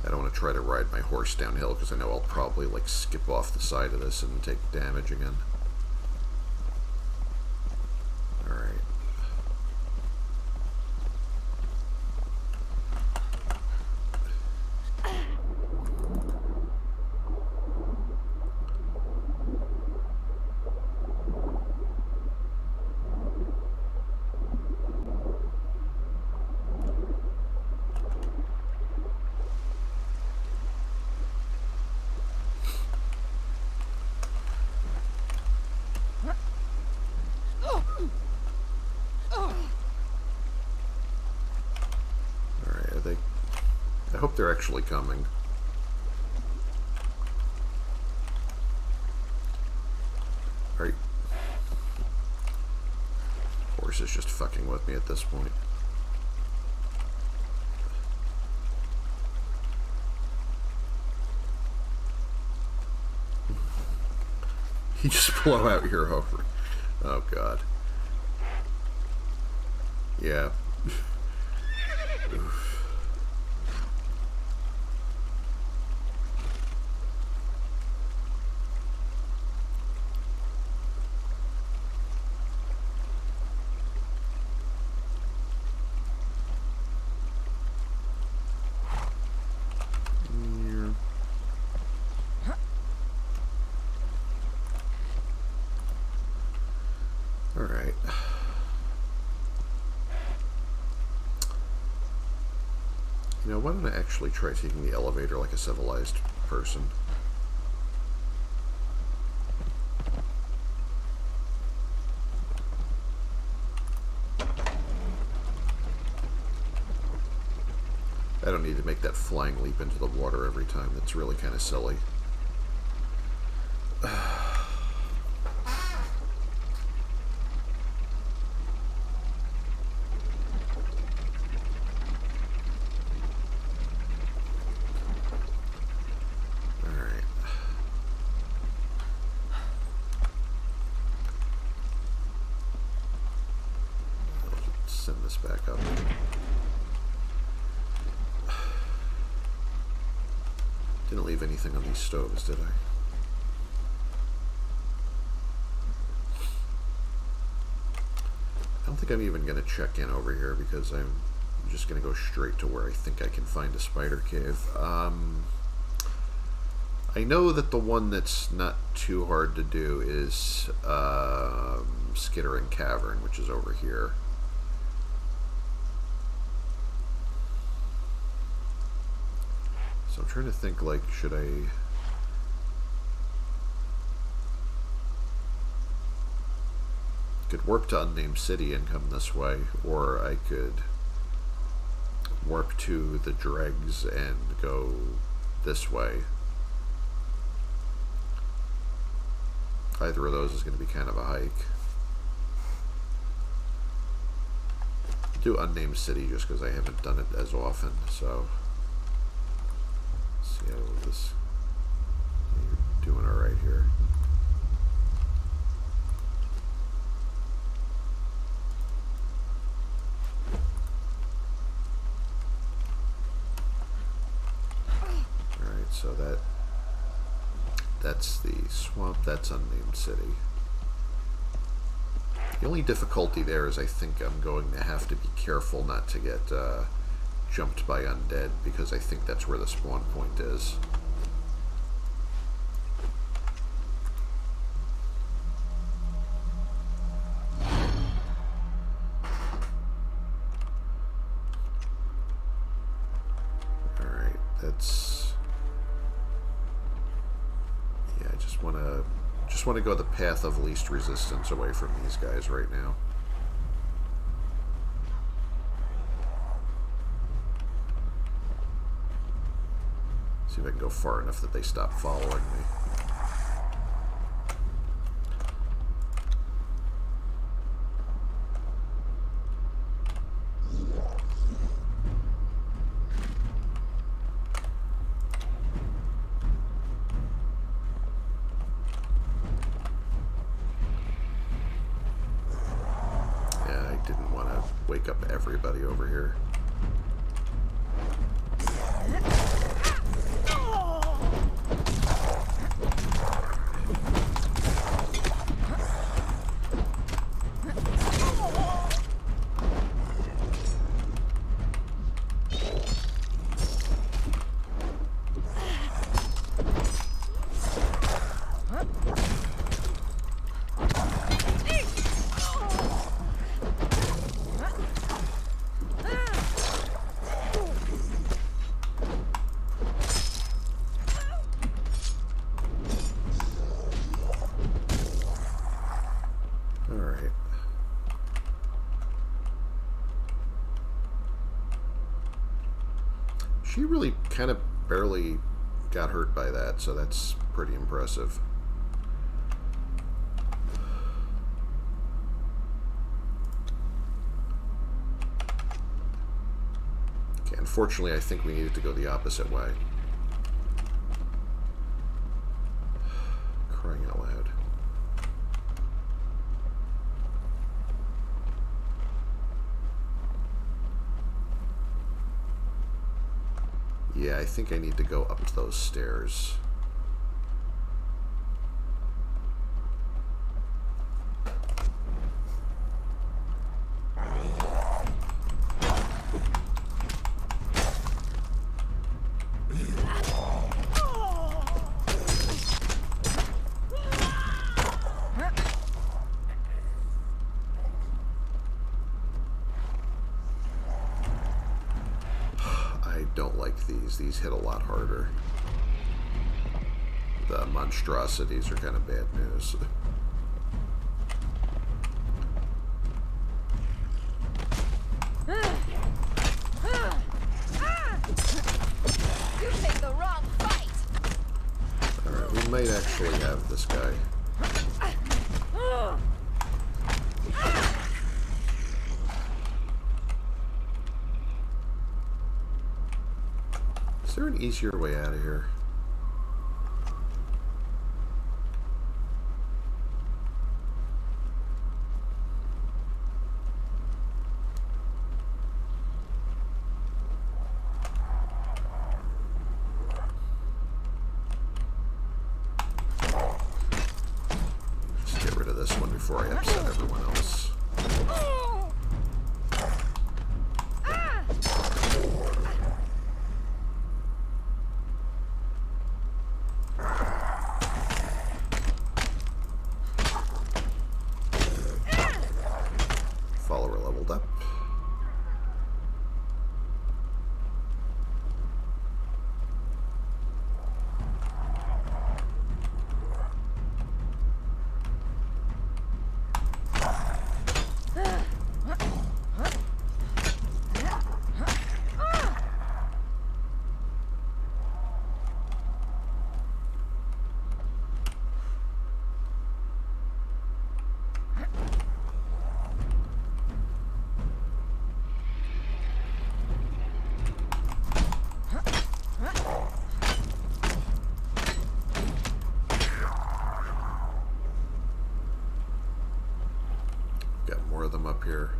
Speaker 1: I don't want to try to ride my horse downhill because I know I'll probably like skip off the side of this and take damage again. Alright. I hope they're actually coming. Alright. Horse is just fucking with me at this point. You just blow out your over. Oh god. Yeah. Alright. You know, why don't I actually try taking the elevator like a civilized person? I don't need to make that flying leap into the water every time. That's really kind of silly. Send this back up. Didn't leave anything on these stoves, did I? I don't think I'm even going to check in over here because I'm just going to go straight to where I think I can find a spider cave. I know that the one that's not too hard to do is Skittering Cavern, which is over here. So I'm trying to think, like, should I... could warp to Unnamed City and come this way, or I could warp to the dregs and go this way. Either of those is going to be kind of a hike. Do Unnamed City just because I haven't done it as often, so... see how this... doing all right here. All right, so that's the swamp. That's unnamed city. The only difficulty there is I think I'm going to have to be careful not to get jumped by undead, because I think that's where the spawn point is. Alright, that's... yeah, I just want to go the path of least resistance away from these guys right now. See if I can go far enough that they stop following me. Yeah, I didn't want to wake up everybody over here. She really kind of barely got hurt by that, so that's pretty impressive. Okay, unfortunately, I think we needed to go the opposite way. Crying out loud. Yeah, I think I need to go up those stairs. These hit a lot harder. The monstrosities are kind of bad news.
Speaker 2: You picked the wrong fight.
Speaker 1: Alright, we might actually have this guy. Is there an easier way out of here? Let's get rid of this one before I upset everyone else. Follower leveled up. here.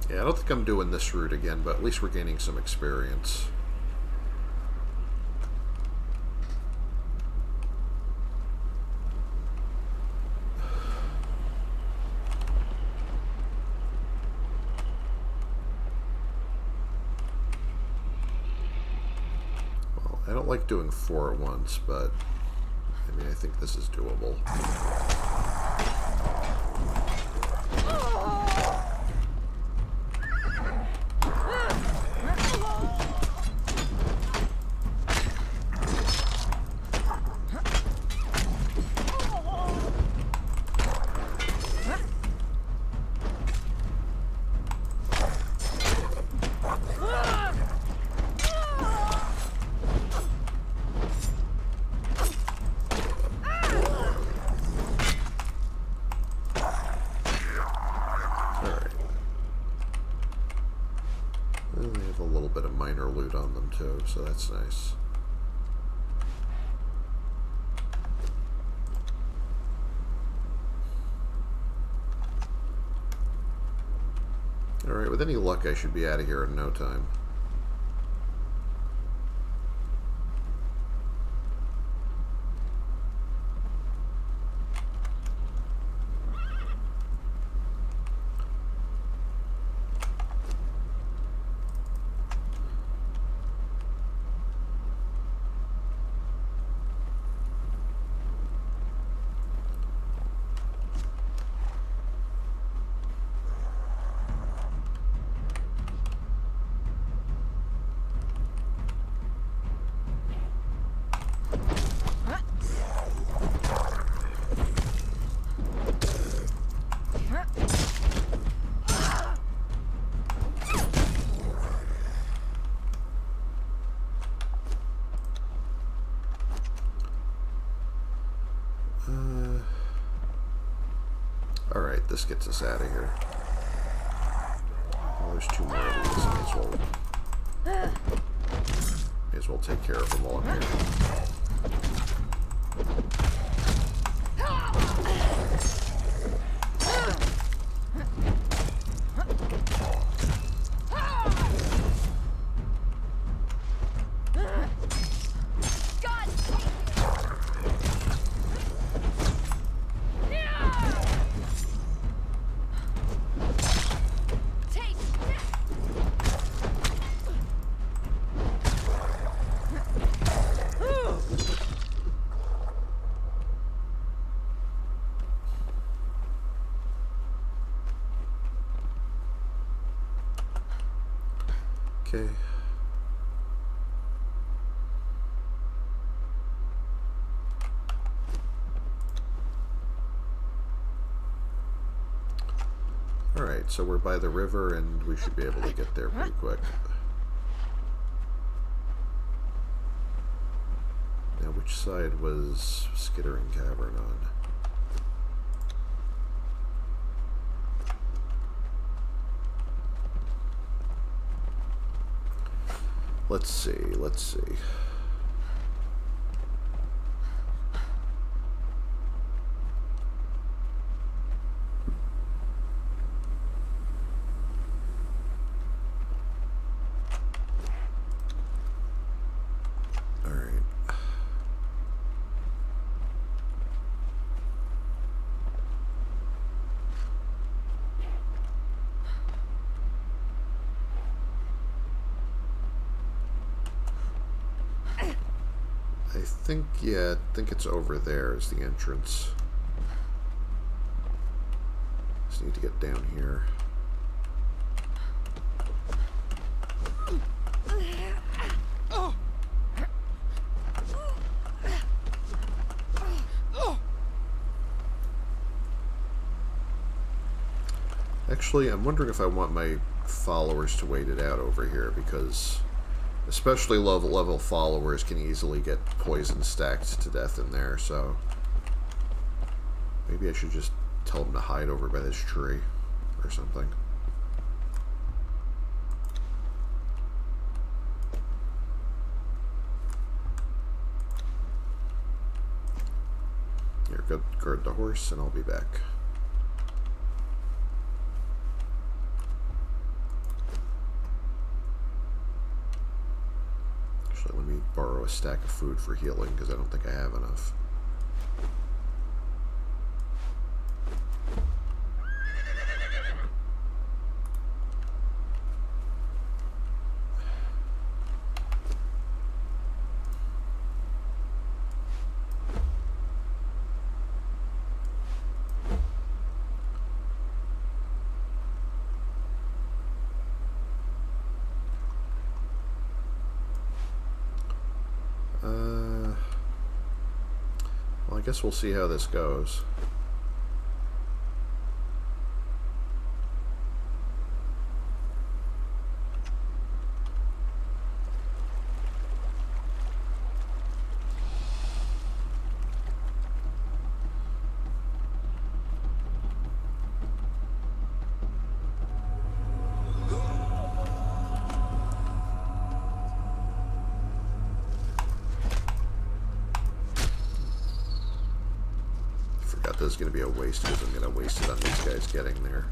Speaker 1: Yeah, I don't think I'm doing this route again, but at least we're gaining some experience. Well, I don't like doing 4 at once, but I mean, I think this is doable. Too, so that's nice. Alright, with any luck I should be out of here in no time. Alright, this gets us out of here. Well, there's 2 more of these. May as well take care of them while I'm here. Okay. Alright, so we're by the river and we should be able to get there pretty quick. Now, which side was Skittering Cavern on? Let's see, let's see. I think it's over there is the entrance. Just need to get down here. Actually, I'm wondering if I want my followers to wait it out over here, because especially low-level followers can easily get poison stacked to death in there, so maybe I should just tell them to hide over by this tree or something. Here, go guard the horse, and I'll be back. Let me borrow a stack of food for healing, because I don't think I have enough. Well, I guess we'll see how this goes. This is going to be a waste, because I'm going to waste it on these guys getting there.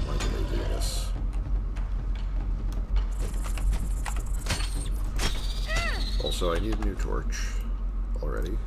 Speaker 1: Why do they do this? Also, I need a new torch already.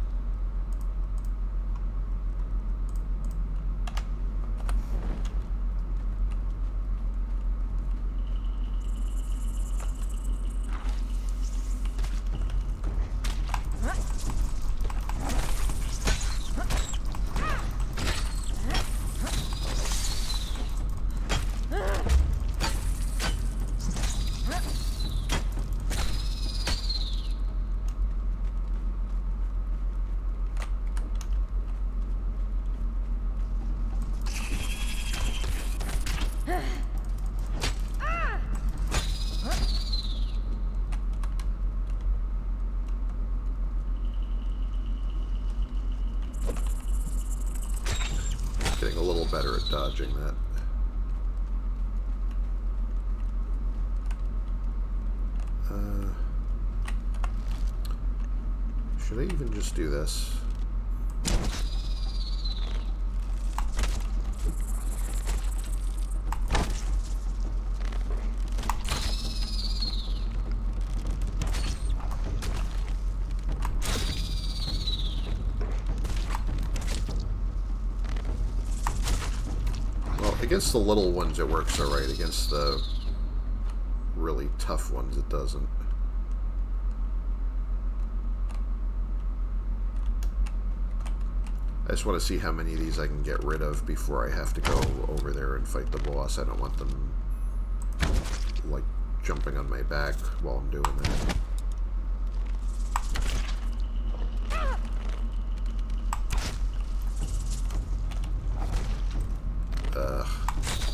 Speaker 1: Getting a little better at dodging that. Should I even just do this? Against the little ones it works alright. Against the really tough ones it doesn't. I just want to see how many of these I can get rid of before I have to go over there and fight the boss. I don't want them, like, jumping on my back while I'm doing that.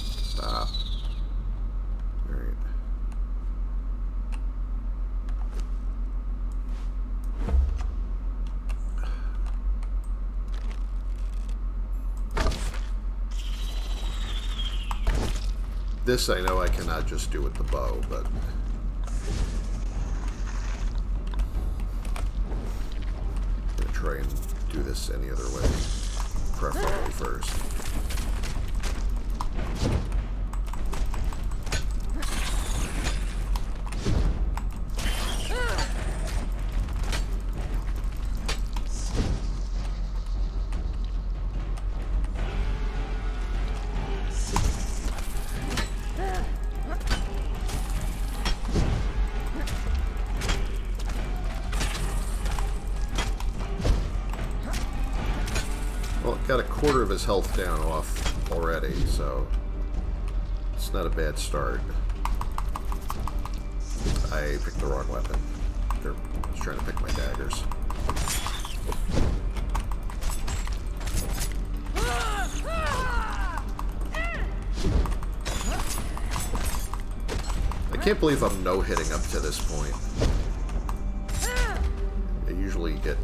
Speaker 1: Stop. Alright. This I know I cannot just do with the bow, but I'm gonna try and do this any other way, preferably first. Well, got a quarter of his health down off already, so it's not a bad start. I picked the wrong weapon. I was trying to pick my daggers. I can't believe I'm no-hitting up to this point. I usually get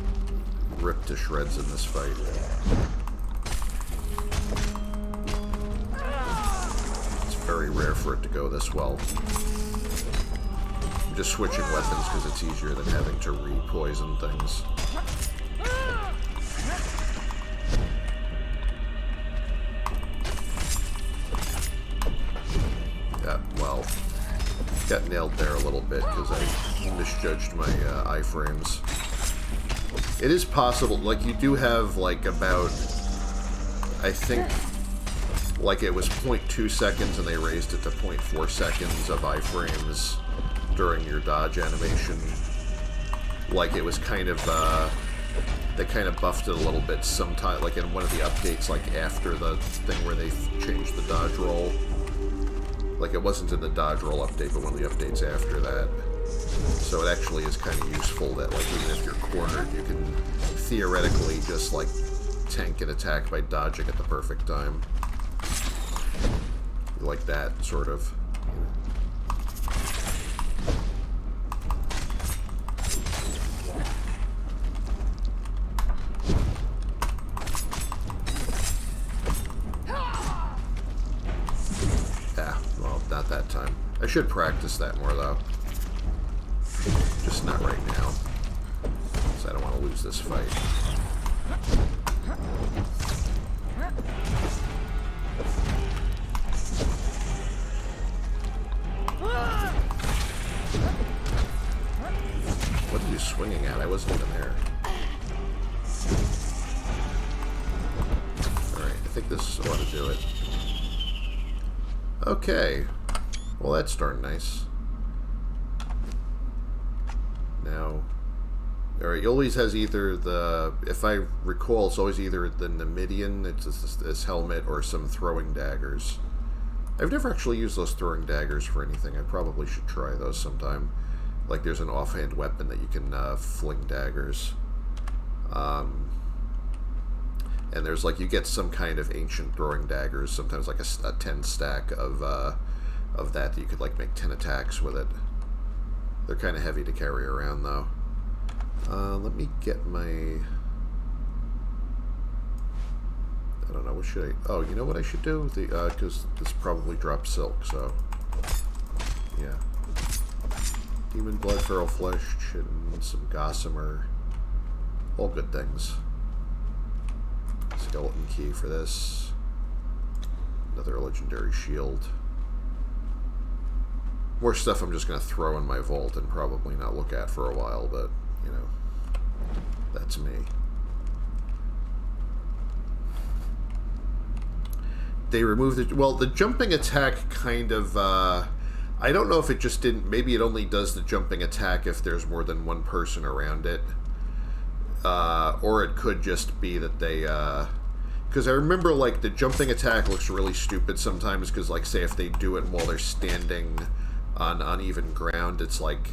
Speaker 1: ripped to shreds in this fight. It's very rare for it to go this well. I'm just switching weapons because it's easier than having to re-poison things. Yeah, well, got nailed there a little bit because I misjudged my iframes. It is possible, like, you do have, like, about, I think, like, it was 0.2 seconds and they raised it to 0.4 seconds of iframes during your dodge animation. Like, it was kind of, they kind of buffed it a little bit sometime, like, in one of the updates, like, after the thing where they changed the dodge roll. Like, it wasn't in the dodge roll update, but one of the updates after that. So it actually is kind of useful that, like, even if you're cornered, you can theoretically just, like, tank an attack by dodging at the perfect time. Like that, sort of. Yeah, well, not that time. I should practice that more, though. Just not right now. Because I don't want to lose this fight. What are you swinging at? I wasn't even there. Alright, I think this ought to do it. Okay. Well, that's darn nice. Now, alright, he always has either the, if I recall, it's always either the Numidian, it's this helmet, or some throwing daggers. I've never actually used those throwing daggers for anything. I probably should try those sometime. Like, there's an offhand weapon that you can fling daggers. And there's, like, you get some kind of ancient throwing daggers, sometimes like a 10 stack of that you could, like, make 10 attacks with it. They're kind of heavy to carry around, though. Let me get my... I don't know, what should I... Oh, you know what I should do? Because this probably drops silk, so... Yeah. Demon blood, feral flesh, and some gossamer. All good things. Skeleton key for this. Another legendary shield. More stuff I'm just going to throw in my vault and probably not look at for a while, but, you know, that's me. They removed it. Well, the jumping attack kind of, I don't know if it just didn't, maybe it only does the jumping attack if there's more than one person around it. Or it could just be that they, because I remember, like, the jumping attack looks really stupid sometimes, because, like, say if they do it while they're standing on uneven ground, it's like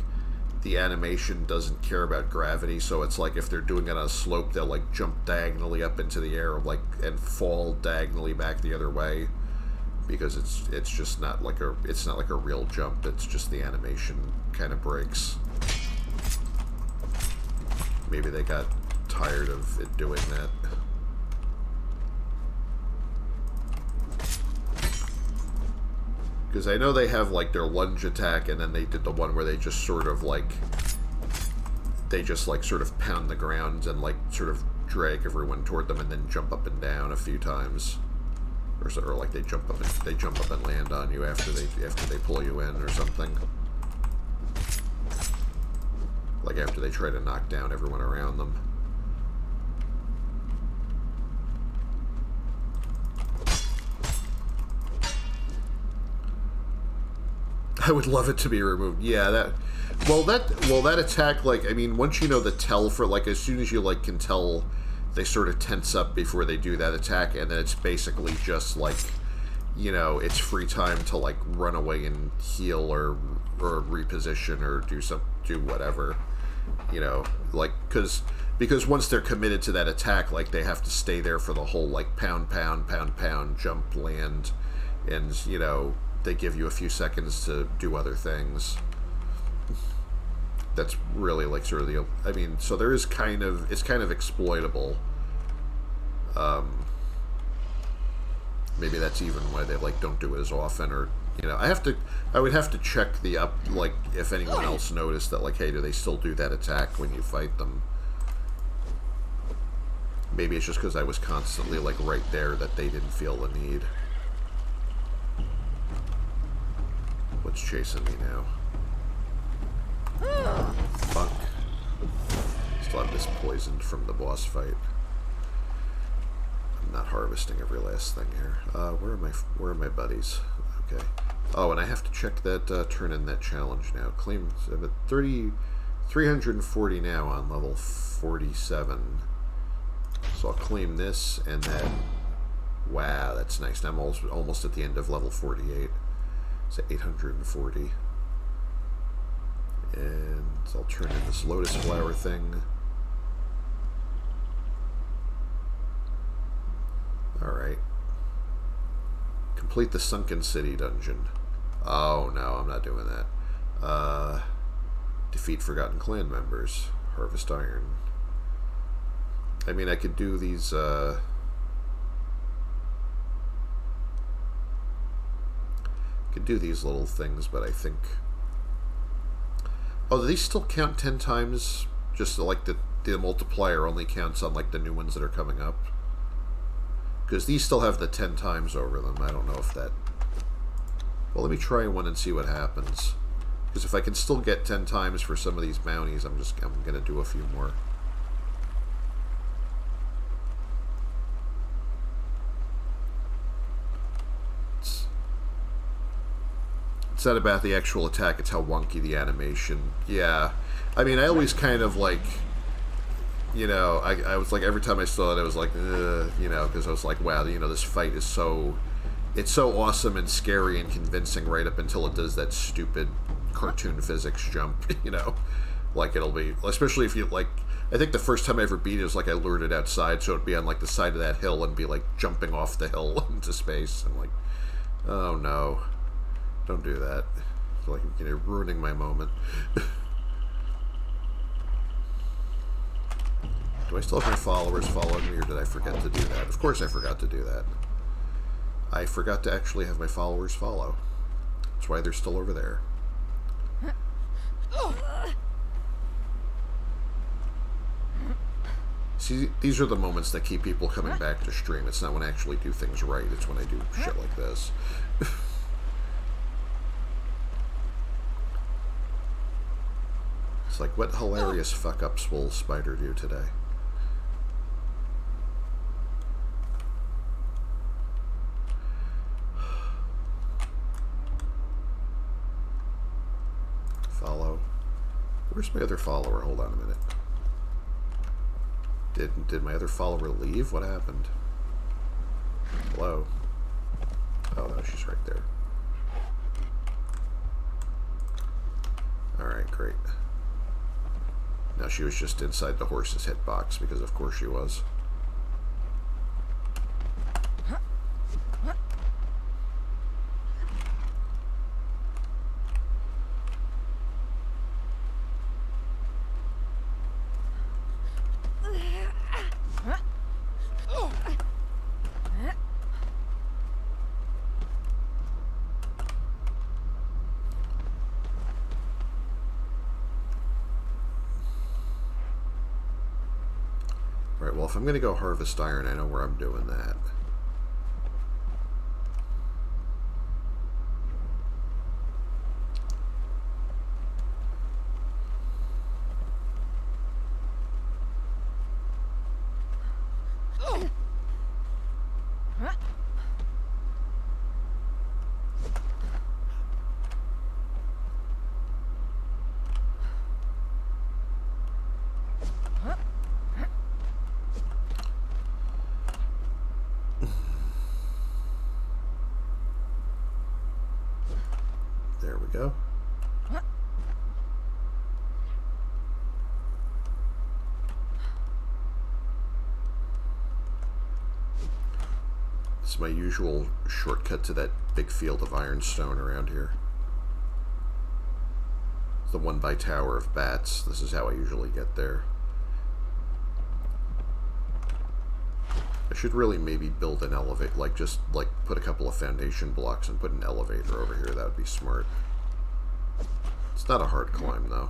Speaker 1: the animation doesn't care about gravity, so it's like if they're doing it on a slope, they'll, like, jump diagonally up into the air, like, and fall diagonally back the other way, because it's just not like a real jump. It's just the animation kind of breaks. Maybe they got tired of it doing that. Because I know they have, like, their lunge attack, and then they did the one where they just sort of, like, sort of pound the ground and, like, sort of drag everyone toward them and then jump up and down a few times. Or like, they jump up and land on you after they pull you in or something. Like, after they try to knock down everyone around them. I would love it to be removed. Yeah, that attack, like, I mean, once you know the tell for, like, as soon as you, like, can tell they sort of tense up before they do that attack, and then it's basically just like, you know, it's free time to like run away and heal or reposition or do whatever, you know, like because once they're committed to that attack, like they have to stay there for the whole like pound, jump, land, and you know they give you a few seconds to do other things. That's really like sort of the, I mean, so there is kind of, it's kind of exploitable. Maybe that's even why they like don't do it as often, or you know, I would have to check the up, like if anyone else noticed that, like, hey, do they still do that attack when you fight them? Maybe it's just because I was constantly like right there that they didn't feel the need. What's chasing me now? Fuck. Still have this poisoned from the boss fight. I'm not harvesting every last thing here. Where are my buddies? Okay. Oh, and I have to check that, turn in that challenge now. Claim, I'm at 340 now on level 47. So I'll claim this, and then, wow, that's nice. I'm almost at the end of level 48. It's at 840. And I'll turn in this lotus flower thing. Alright. Complete the Sunken City dungeon. Oh, no, I'm not doing that. Defeat Forgotten Clan members. Harvest Iron. I mean, I could do these, little things, but I think... Oh, do these still count 10 times? Just like the multiplier only counts on like the new ones that are coming up? Because these still have the 10 times over them. I don't know if that... Well, let me try one and see what happens. Because if I can still get 10 times for some of these bounties, I'm going to do a few more. It's not about the actual attack, it's how wonky the animation. Yeah. I mean, I always kind of like, you know, I was like, every time I saw it, I was like, you know, because I was like, wow, you know, this fight is so, it's so awesome and scary and convincing right up until it does that stupid cartoon physics jump, you know. Like, it'll be, especially if you, like, I think the first time I ever beat it was like I lured it outside, so it'd be on like the side of that hill and be like jumping off the hill into space. I'm like, oh no. Don't do that. It's like, you know, ruining my moment. Do I still have my followers following me, or did I forget to do that? Of course I forgot to do that. I forgot to actually have my followers follow. That's why they're still over there. See, these are the moments that keep people coming back to stream. It's not when I actually do things right. It's when I do shit like this. It's like, what hilarious fuck-ups will Spider do today? Follow. Where's my other follower? Hold on a minute. Did my other follower leave? What happened? Hello? Oh, no, she's right there. Alright, great. Now, she was just inside the horse's hitbox, because of course she was. Alright, well, if I'm going to go harvest iron, I know where I'm doing that. There we go. It's my usual shortcut to that big field of ironstone around here. The one by Tower of Bats. This is how I usually get there. I should really maybe build an elevator, like just like put a couple of foundation blocks and put an elevator over here. That would be smart. It's not a hard climb though.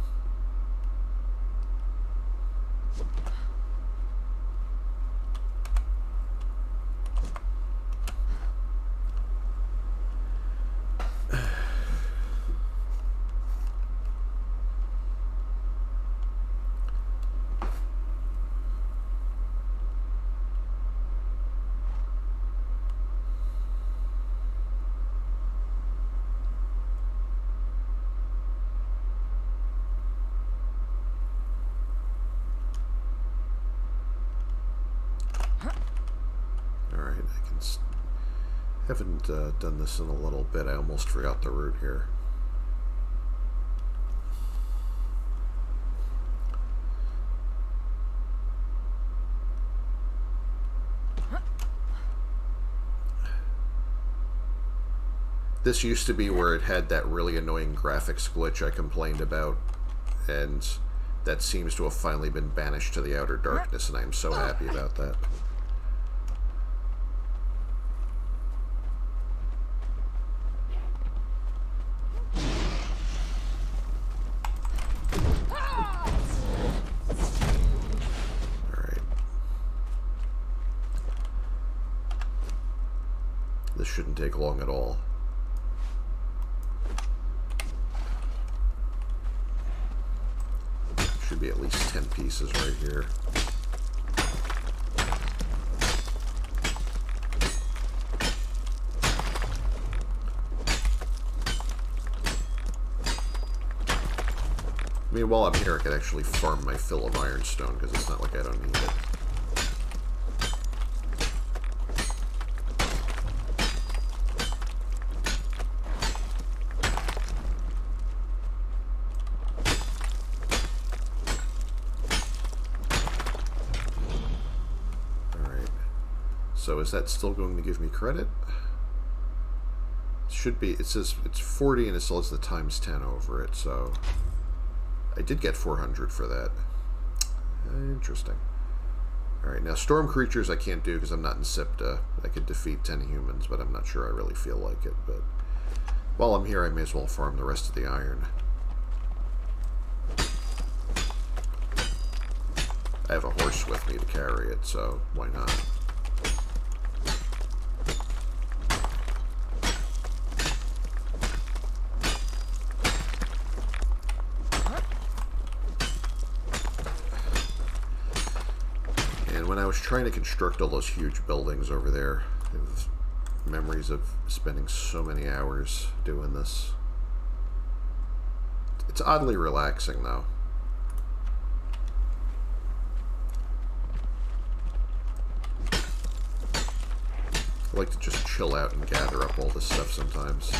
Speaker 1: Haven't done this in a little bit. I almost forgot the route here. This used to be where it had that really annoying graphics glitch I complained about, and that seems to have finally been banished to the outer darkness, and I am so happy about that. This shouldn't take long at all. Should be at least 10 pieces right here. I mean, while I'm here, I could actually farm my fill of ironstone, because it's not like I don't need it. So is that still going to give me credit? It should be. It says it's 40 and it still has the times 10 over it, so I did get 400 for that. Interesting. Alright, now storm creatures I can't do because I'm not in Sipta. I could defeat 10 humans, but I'm not sure I really feel like it. But while I'm here, I may as well farm the rest of the iron. I have a horse with me to carry it, so why not? When I was trying to construct all those huge buildings over there, it was memories of spending so many hours doing this. It's oddly relaxing, though. I like to just chill out and gather up all this stuff sometimes.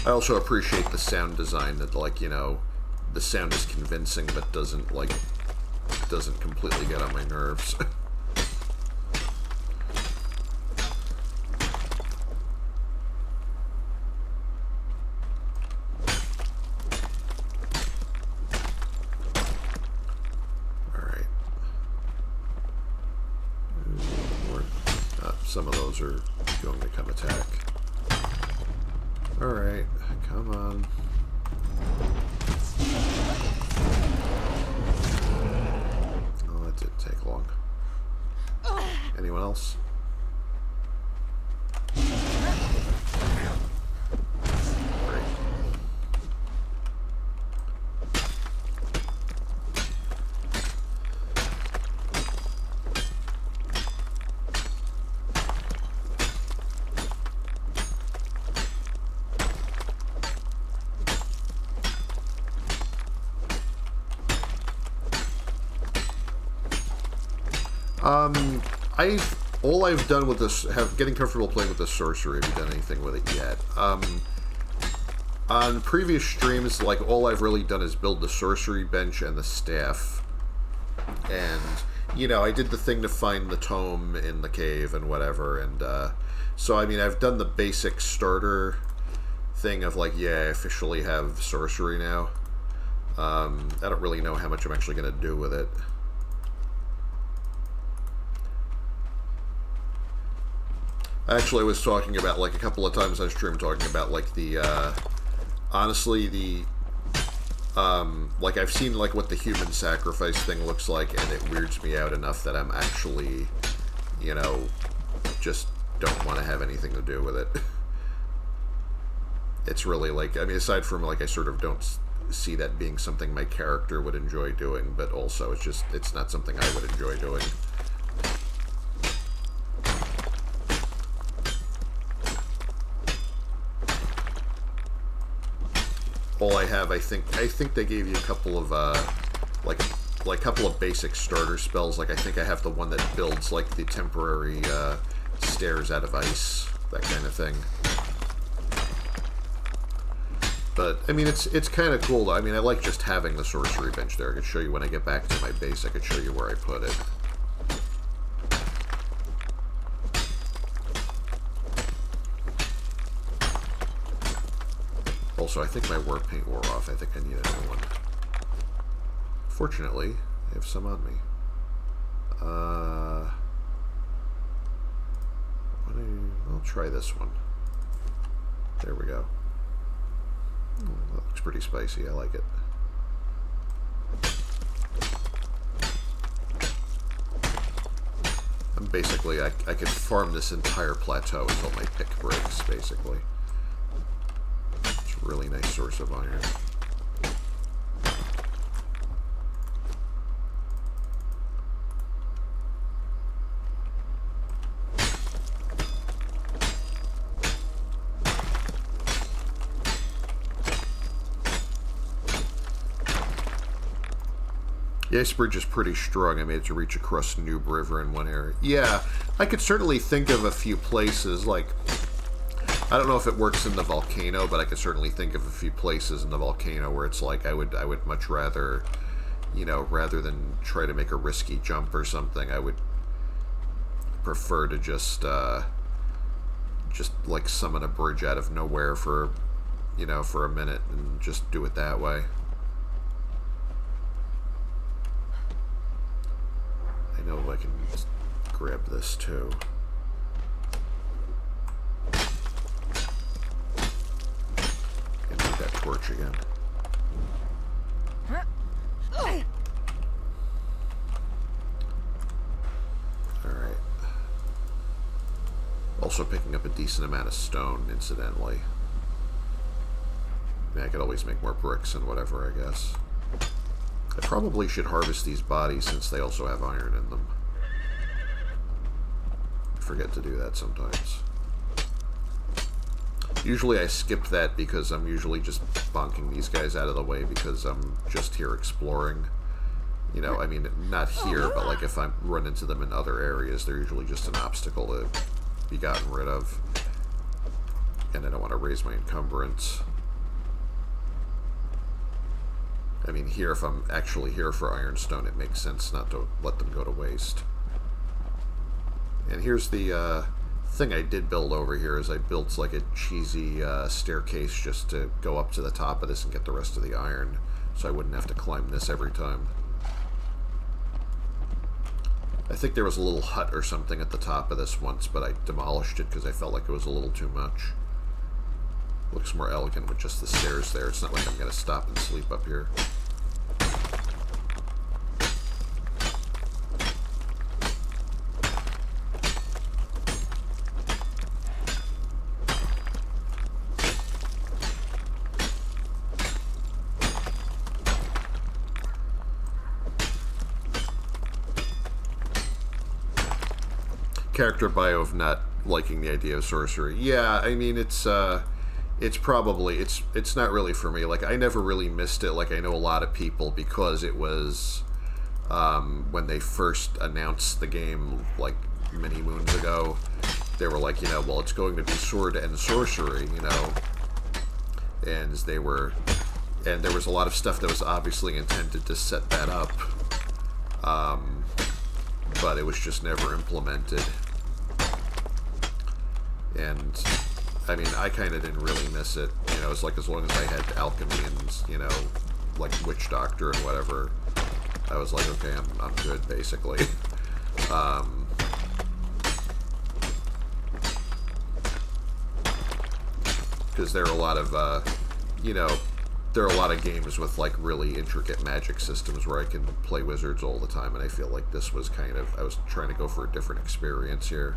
Speaker 1: I also appreciate the sound design that, like, you know, the sound is convincing but doesn't completely get on my nerves. Alright. Some of those are going to come attack. Alright, come on. Oh, that didn't take long. Anyone else? Great. All I've done with this, getting comfortable playing with the sorcery. Have you done anything with it yet? On previous streams, like, all I've really done is build the sorcery bench and the staff. And, you know, I did the thing to find the tome in the cave and whatever, and, so, I mean, I've done the basic starter thing of, like, yeah, I officially have sorcery now. I don't really know how much I'm actually going to do with it. Actually, I was talking about, like, a couple of times on stream, talking about, like, the, honestly, the, like, I've seen, like, what the human sacrifice thing looks like, and it weirds me out enough that I'm actually, you know, just don't want to have anything to do with it. It's really, like, I mean, aside from, like, I sort of don't see that being something my character would enjoy doing, but also it's just, it's not something I would enjoy doing. All I have, I think they gave you a couple of, like a couple of basic starter spells. Like, I think I have the one that builds, like, the temporary, stairs out of ice, that kind of thing. But, I mean, it's kind of cool. I mean, I like just having the sorcery bench there. I could show you when I get back to my base. I could show you where I put it. Also, I think my war paint wore off. I think I need another one. Fortunately, I have some on me. I'll try this one. There we go. Oh, that looks pretty spicy. I like it. I'm basically, I could farm this entire plateau until my pick breaks, basically. It's a really nice source of iron. The ice bridge is pretty strong. I made it to reach across Noob River in one area. Yeah, I could certainly think of a few places, like, I don't know if it works in the volcano, but I could certainly think of a few places in the volcano where it's like, I would much rather, you know, rather than try to make a risky jump or something, I would prefer to just like, summon a bridge out of nowhere for, you know, for a minute and just do it that way. I know I can grab this too. And need that torch again. Alright. Also picking up a decent amount of stone, incidentally. I mean, I could always make more bricks and whatever, I guess. I probably should harvest these bodies since they also have iron in them. I forget to do that sometimes. Usually I skip that because I'm usually just bonking these guys out of the way because I'm just here exploring. You know, I mean, not here, but like if I run into them in other areas, they're usually just an obstacle to be gotten rid of. And I don't want to raise my encumbrance. I mean, here, if I'm actually here for ironstone, it makes sense not to let them go to waste. And here's the thing I did build over here, is I built like a cheesy staircase just to go up to the top of this and get the rest of the iron, so I wouldn't have to climb this every time. I think there was a little hut or something at the top of this once, but I demolished it because I felt like it was a little too much. Looks more elegant with just the stairs there. It's not like I'm going to stop and sleep up here. Character bio of not liking the idea of sorcery. Yeah, I mean, it's probably, it's not really for me. Like, I never really missed it. Like, I know a lot of people, because it was, when they first announced the game, like, many moons ago. They were like, well, it's going to be sword and sorcery, and there was a lot of stuff that was obviously intended to set that up, but it was just never implemented. And I mean, I kind of didn't really miss it. It's like, as long as I had alchemy and like witch doctor and whatever, I was like, okay, I'm good basically. Because there are a lot of there are a lot of games with like really intricate magic systems where I can play wizards all the time, and I feel like this was I was trying to go for a different experience here.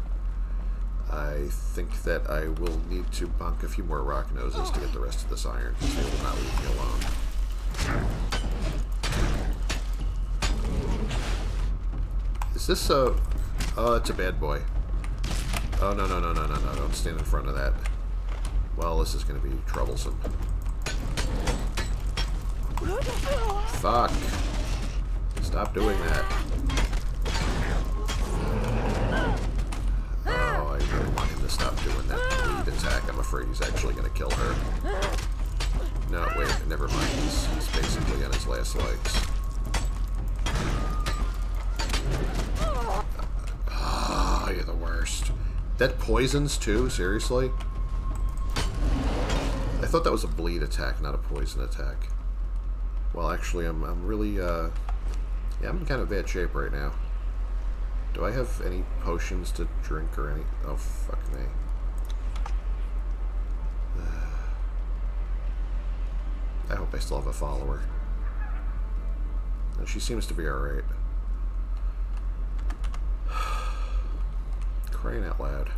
Speaker 1: I think that I will need to bonk a few more rock noses to get the rest of this iron, because they will not leave me alone. Is this a... Oh, it's a bad boy. Oh, no, no, no, no, no, no. Don't stand in front of that. Well, this is going to be troublesome. Fuck. Stop doing that. Oh, I really want him to stop doing that lead attack. I'm afraid he's actually going to kill her. No, wait, never mind. He's basically on his last legs. Oh, you're the worst. That poisons too? Seriously? I thought that was a bleed attack, not a poison attack. Well, actually, I'm really, yeah, I'm in kind of bad shape right now. Do I have any potions to drink or any... Oh, fuck me. I hope I still have a follower. And she seems to be alright. Crying out loud.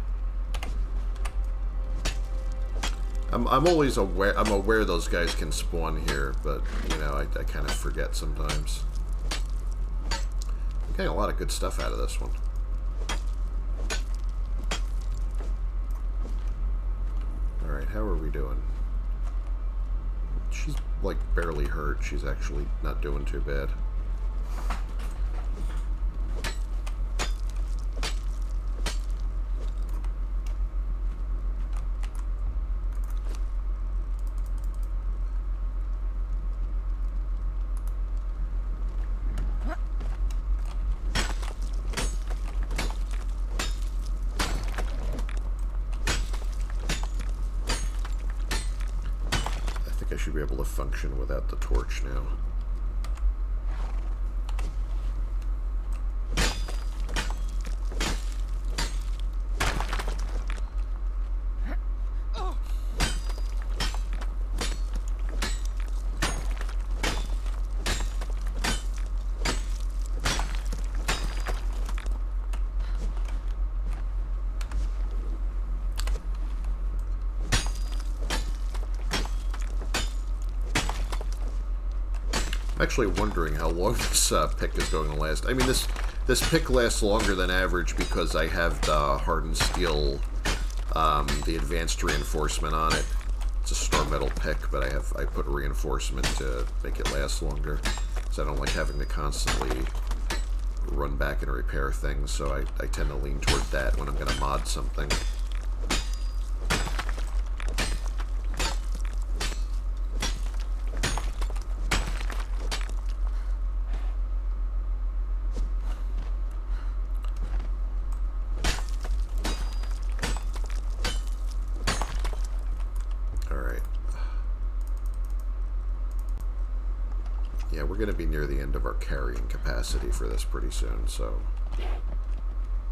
Speaker 1: I'm always aware. I'm aware those guys can spawn here, but I kind of forget sometimes. I'm getting a lot of good stuff out of this one. All right, how are we doing? She's like barely hurt. She's actually not doing too bad. I should be able to function without the torch now. I'm actually wondering how long this pick is going to last. I mean, this pick lasts longer than average because I have the hardened steel, the advanced reinforcement on it. It's a star metal pick, but I put reinforcement to make it last longer, so I don't like having to constantly run back and repair things. So I tend to lean toward that when I'm going to mod something. Yeah, we're going to be near the end of our carrying capacity for this pretty soon, so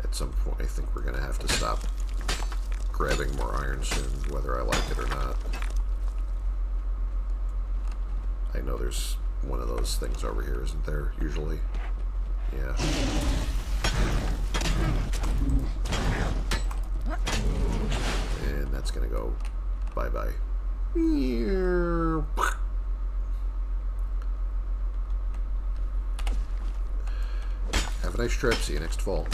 Speaker 1: at some point I think we're going to have to stop grabbing more iron soon, whether I like it or not. I know there's one of those things over here, isn't there, usually? Yeah. And that's going to go bye-bye. Have a nice trip. See you next fall.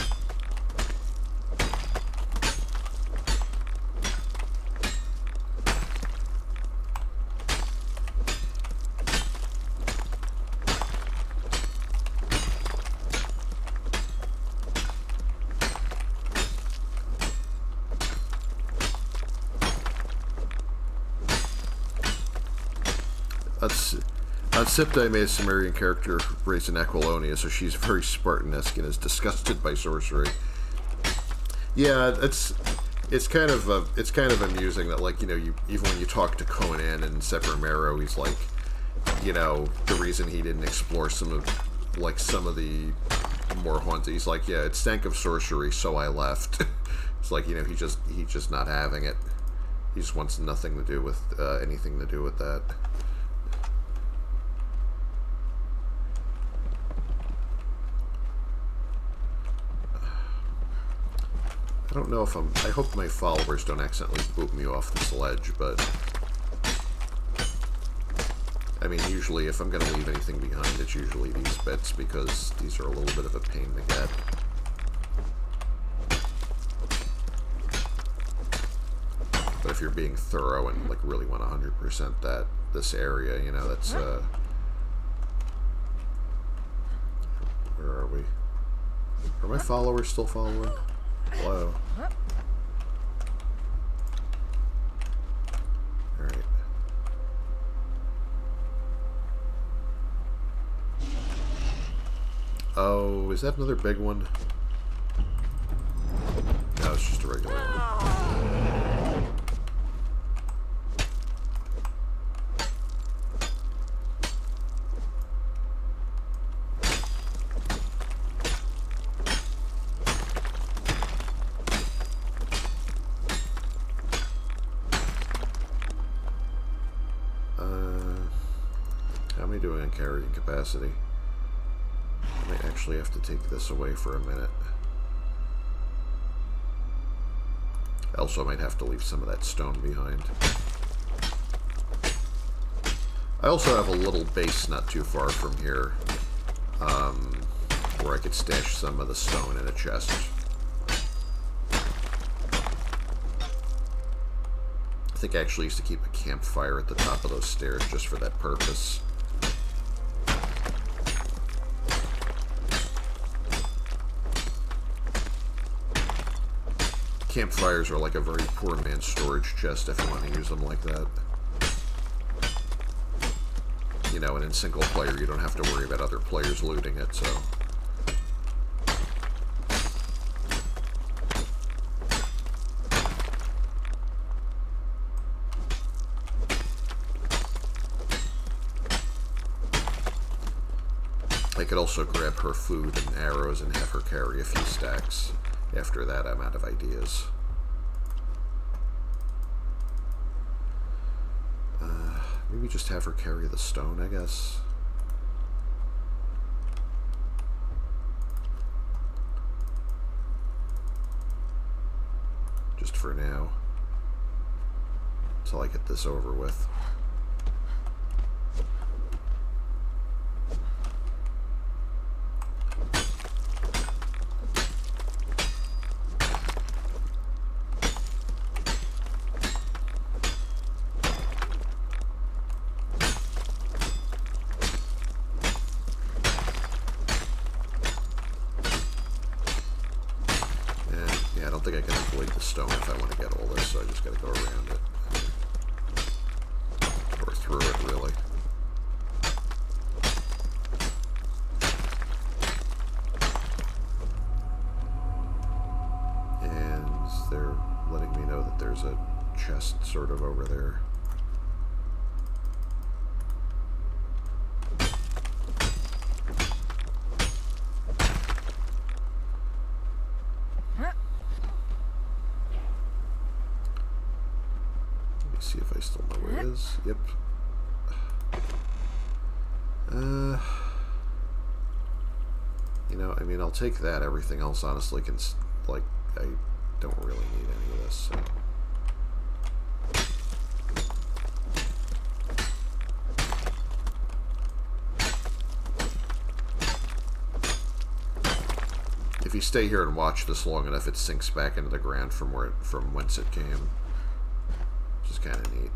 Speaker 1: Sipta made a Sumerian character raised in Aquilonia, so she's very Spartanesque and is disgusted by sorcery. Yeah, it's kind of amusing that, like, you know, even when you talk to Conan and Sepramero, he's like, you know, the reason he didn't explore some of the more haunted, he's like, yeah, it stank of sorcery, so I left. It's like, you know, he's just not having it. He just wants nothing to do with anything to do with that. I don't know if I hope my followers don't accidentally boot me off this ledge, but I mean, usually if I'm going to leave anything behind, it's usually these bits, because these are a little bit of a pain to get. But if you're being thorough and, like, really want 100% this area, you know, that's, where are we? Are my followers still following? Hello? Alright. Oh, is that another big one? No, it's just a regular one. Doing in carrying capacity. I might actually have to take this away for a minute. Also, I might have to leave some of that stone behind. I also have a little base not too far from here, where I could stash some of the stone in a chest. I think I actually used to keep a campfire at the top of those stairs just for that purpose. Campfires are like a very poor man's storage chest if you want to use them like that. You know, and in single player you don't have to worry about other players looting it, so... I could also grab her food and arrows and have her carry a few stacks. After that, I'm out of ideas. Maybe just have her carry the stone, I guess. Just for now. Until I get this over with. Sort of over there. Let me see if I still know where it is. Yep. You know, I mean, I'll take that. Everything else, honestly, can, like, I don't really need any of this, so. If you stay here and watch this long enough, it sinks back into the ground from whence it came, which is kind of neat.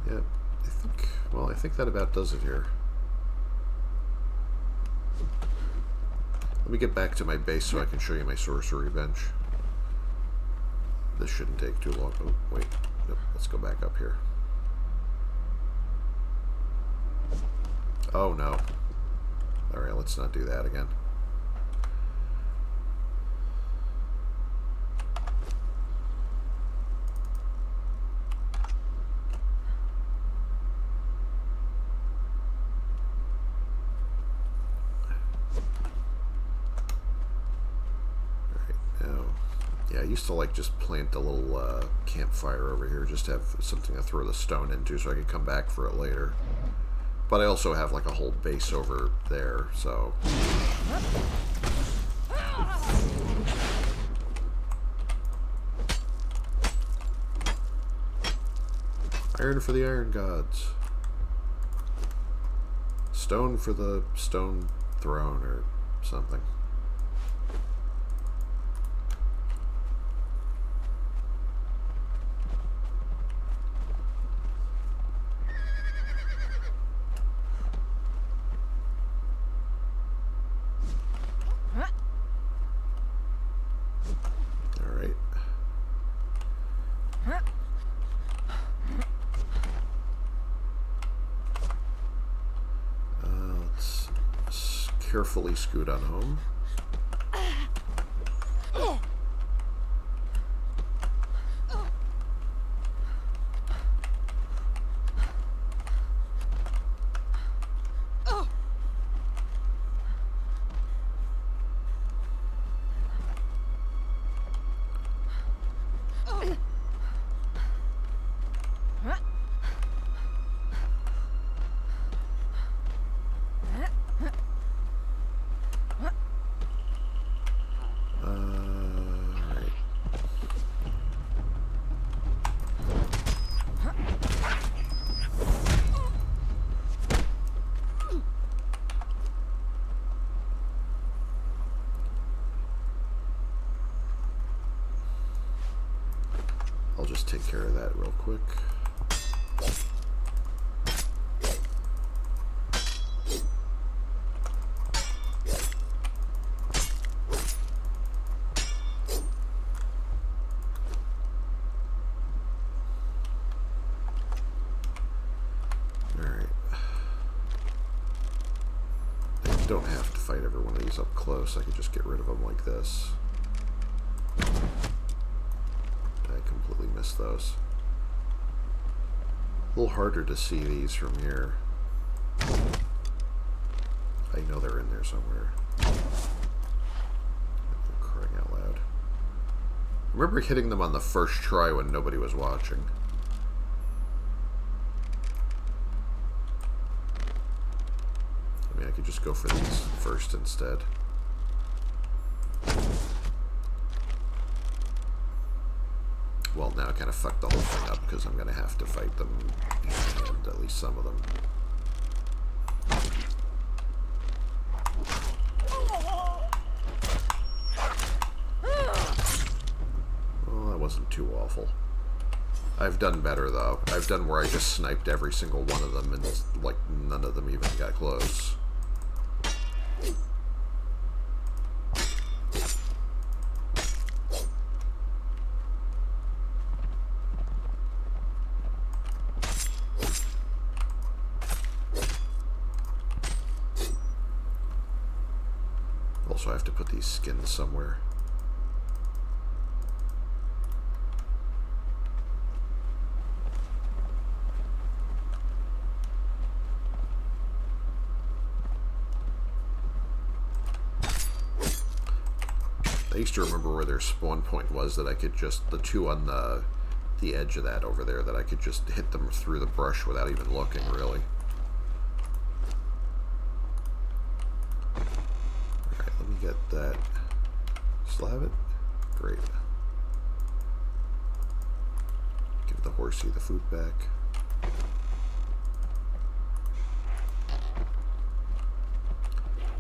Speaker 1: Yep, I think that about does it here. Let me get back to my base so I can show you my sorcery bench. This shouldn't take too long. Oh, wait. Nope. Let's go back up here. Oh, no. Alright, let's not do that again. Yeah, I used to like just plant a little campfire over here, just to have something to throw the stone into so I could come back for it later. But I also have like a whole base over there, so... Iron for the iron gods. Stone for the stone throne or something. Carefully scoot on home. I'll just take care of that real quick. Alright. I don't have to fight every one of these up close. I can just get rid of them like this. Completely missed those. A little harder to see these from here. I know they're in there somewhere. I'm crying out loud. I remember hitting them on the first try when nobody was watching. I mean, I could just go for these first instead. Well, now I kind of fucked the whole thing up because I'm going to have to fight them and at least some of them. Well, that wasn't too awful. I've done better, though. I've done where I just sniped every single one of them and, like, none of them even got close. Also, I have to put these skins somewhere. I used to remember where their spawn point was, that I could just, the two on the edge of that over there, that I could just hit them through the brush without even looking, really. Alright, let me get that. Still have it? Great. Give the horsey the food back.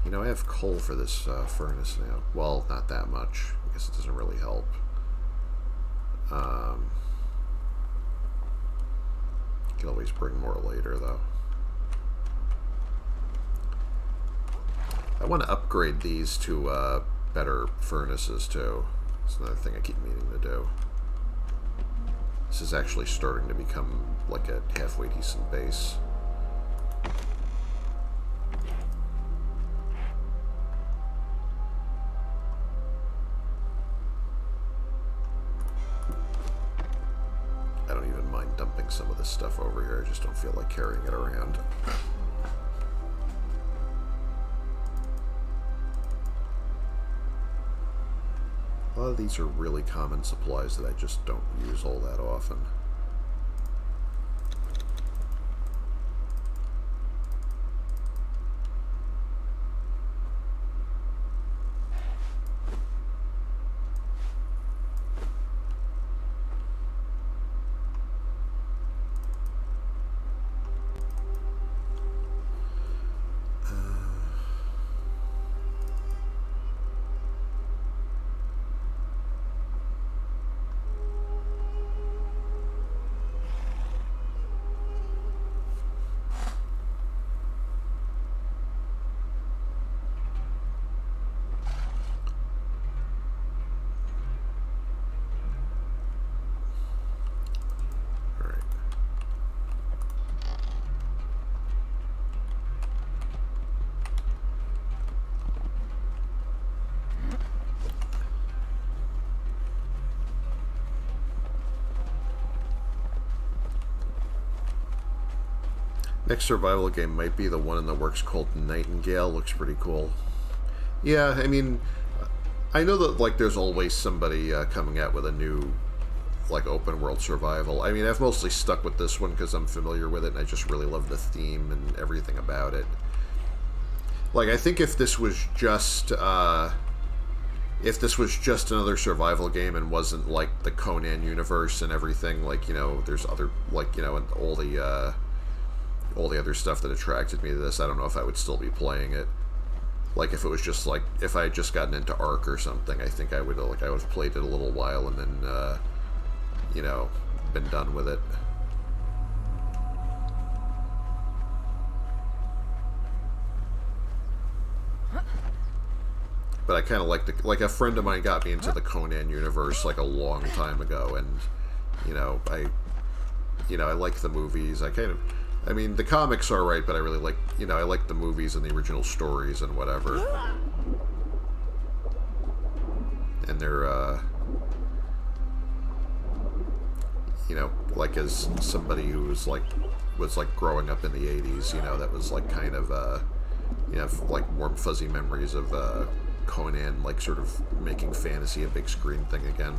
Speaker 1: You know, I have coal for this furnace now. Well, not that much. I guess it doesn't really help. Can always bring more later, though. I want to upgrade these to better furnaces too. That's another thing I keep meaning to do. This is actually starting to become like a halfway decent base. I don't even mind dumping some of this stuff over here. I just don't feel like carrying it around. A lot of these are really common supplies that I just don't use all that often. Next survival game might be the one in the works called Nightingale. Looks pretty cool. Yeah, I mean, I know that like there's always somebody coming out with a new like open world survival. I mean, I've mostly stuck with this one because I'm familiar with it and I just really love the theme and everything about it. Like, I think if this was just another survival game and wasn't like the Conan universe and everything, like, you know, there's other, like, you know, and all the other stuff that attracted me to this, I don't know if I would still be playing it. Like, if it was just, like, if I had just gotten into Ark or something, I think I would have played it a little while and then, you know, been done with it. But I kind of like a friend of mine got me into the Conan universe, like, a long time ago, and, you know, I like the movies. I mean, the comics are right, but I really like, you know, I like the movies and the original stories and whatever. And they're, you know, like as somebody who was like growing up in the 80s, you know, that was like kind of, you know, like warm fuzzy memories of Conan, like sort of making fantasy a big screen thing again.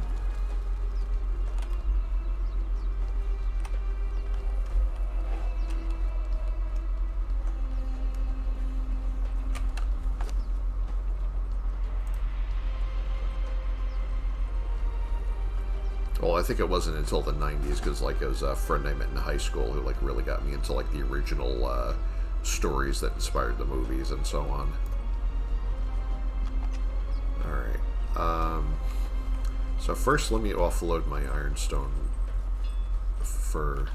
Speaker 1: Well, I think it wasn't until the 90s, because, like, it was a friend I met in high school who, like, really got me into, like, the original stories that inspired the movies and so on. Alright. So first, let me offload my ironstone fur.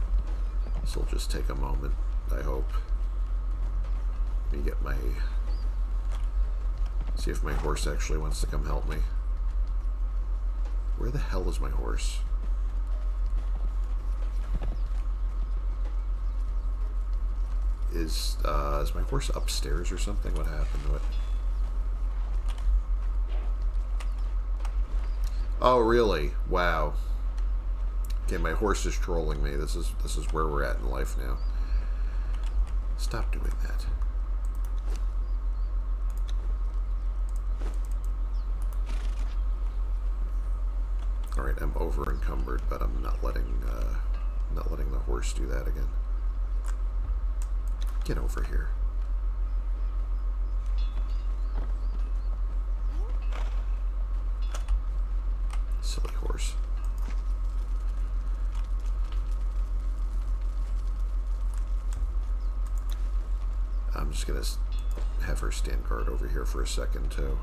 Speaker 1: This will just take a moment, I hope. Let me get my... see if my horse actually wants to come help me. Where the hell is my horse? Is my horse upstairs or something? What happened to it? Oh, really? Wow. Okay, my horse is trolling me. This is where we're at in life now. Stop doing that. Alright, I'm over encumbered, but I'm not letting the horse do that again. Get over here. Silly horse. I'm just gonna have her stand guard over here for a second too.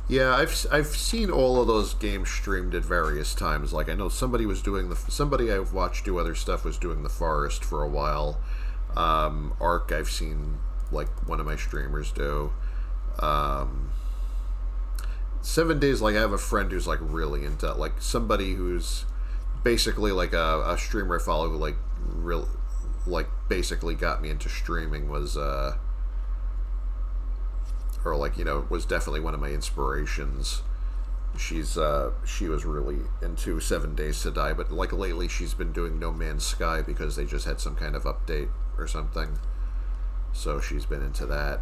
Speaker 1: Yeah, I've seen all of those games streamed at various times. Like I know somebody was doing somebody I've watched do other stuff was doing the Forest for a while. Arc I've seen like one of my streamers do. Um, 7 days, like I have a friend who's like really into like somebody who's basically like a streamer I follow who like real like basically got me into streaming was or like was definitely one of my inspirations. She was really into 7 Days to Die, but like lately she's been doing No Man's Sky because they just had some kind of update or something, so she's been into that.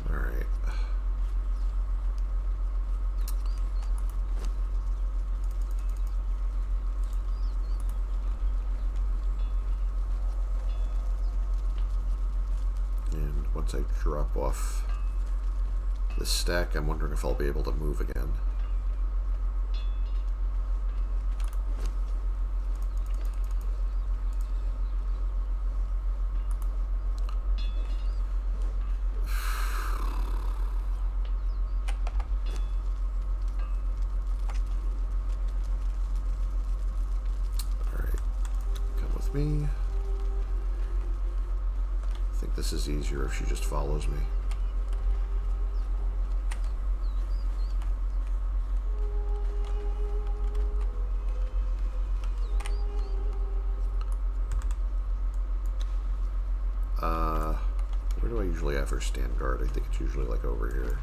Speaker 1: All right. And once I drop off the stack, I'm wondering if I'll be able to move again. Alright, come with me. I think this is easier if she just follows me. Where do I usually have her stand guard? I think it's usually like over here.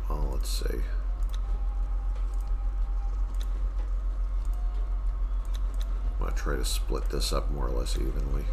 Speaker 1: Well, let's see. I'm going to try to split this up more or less evenly.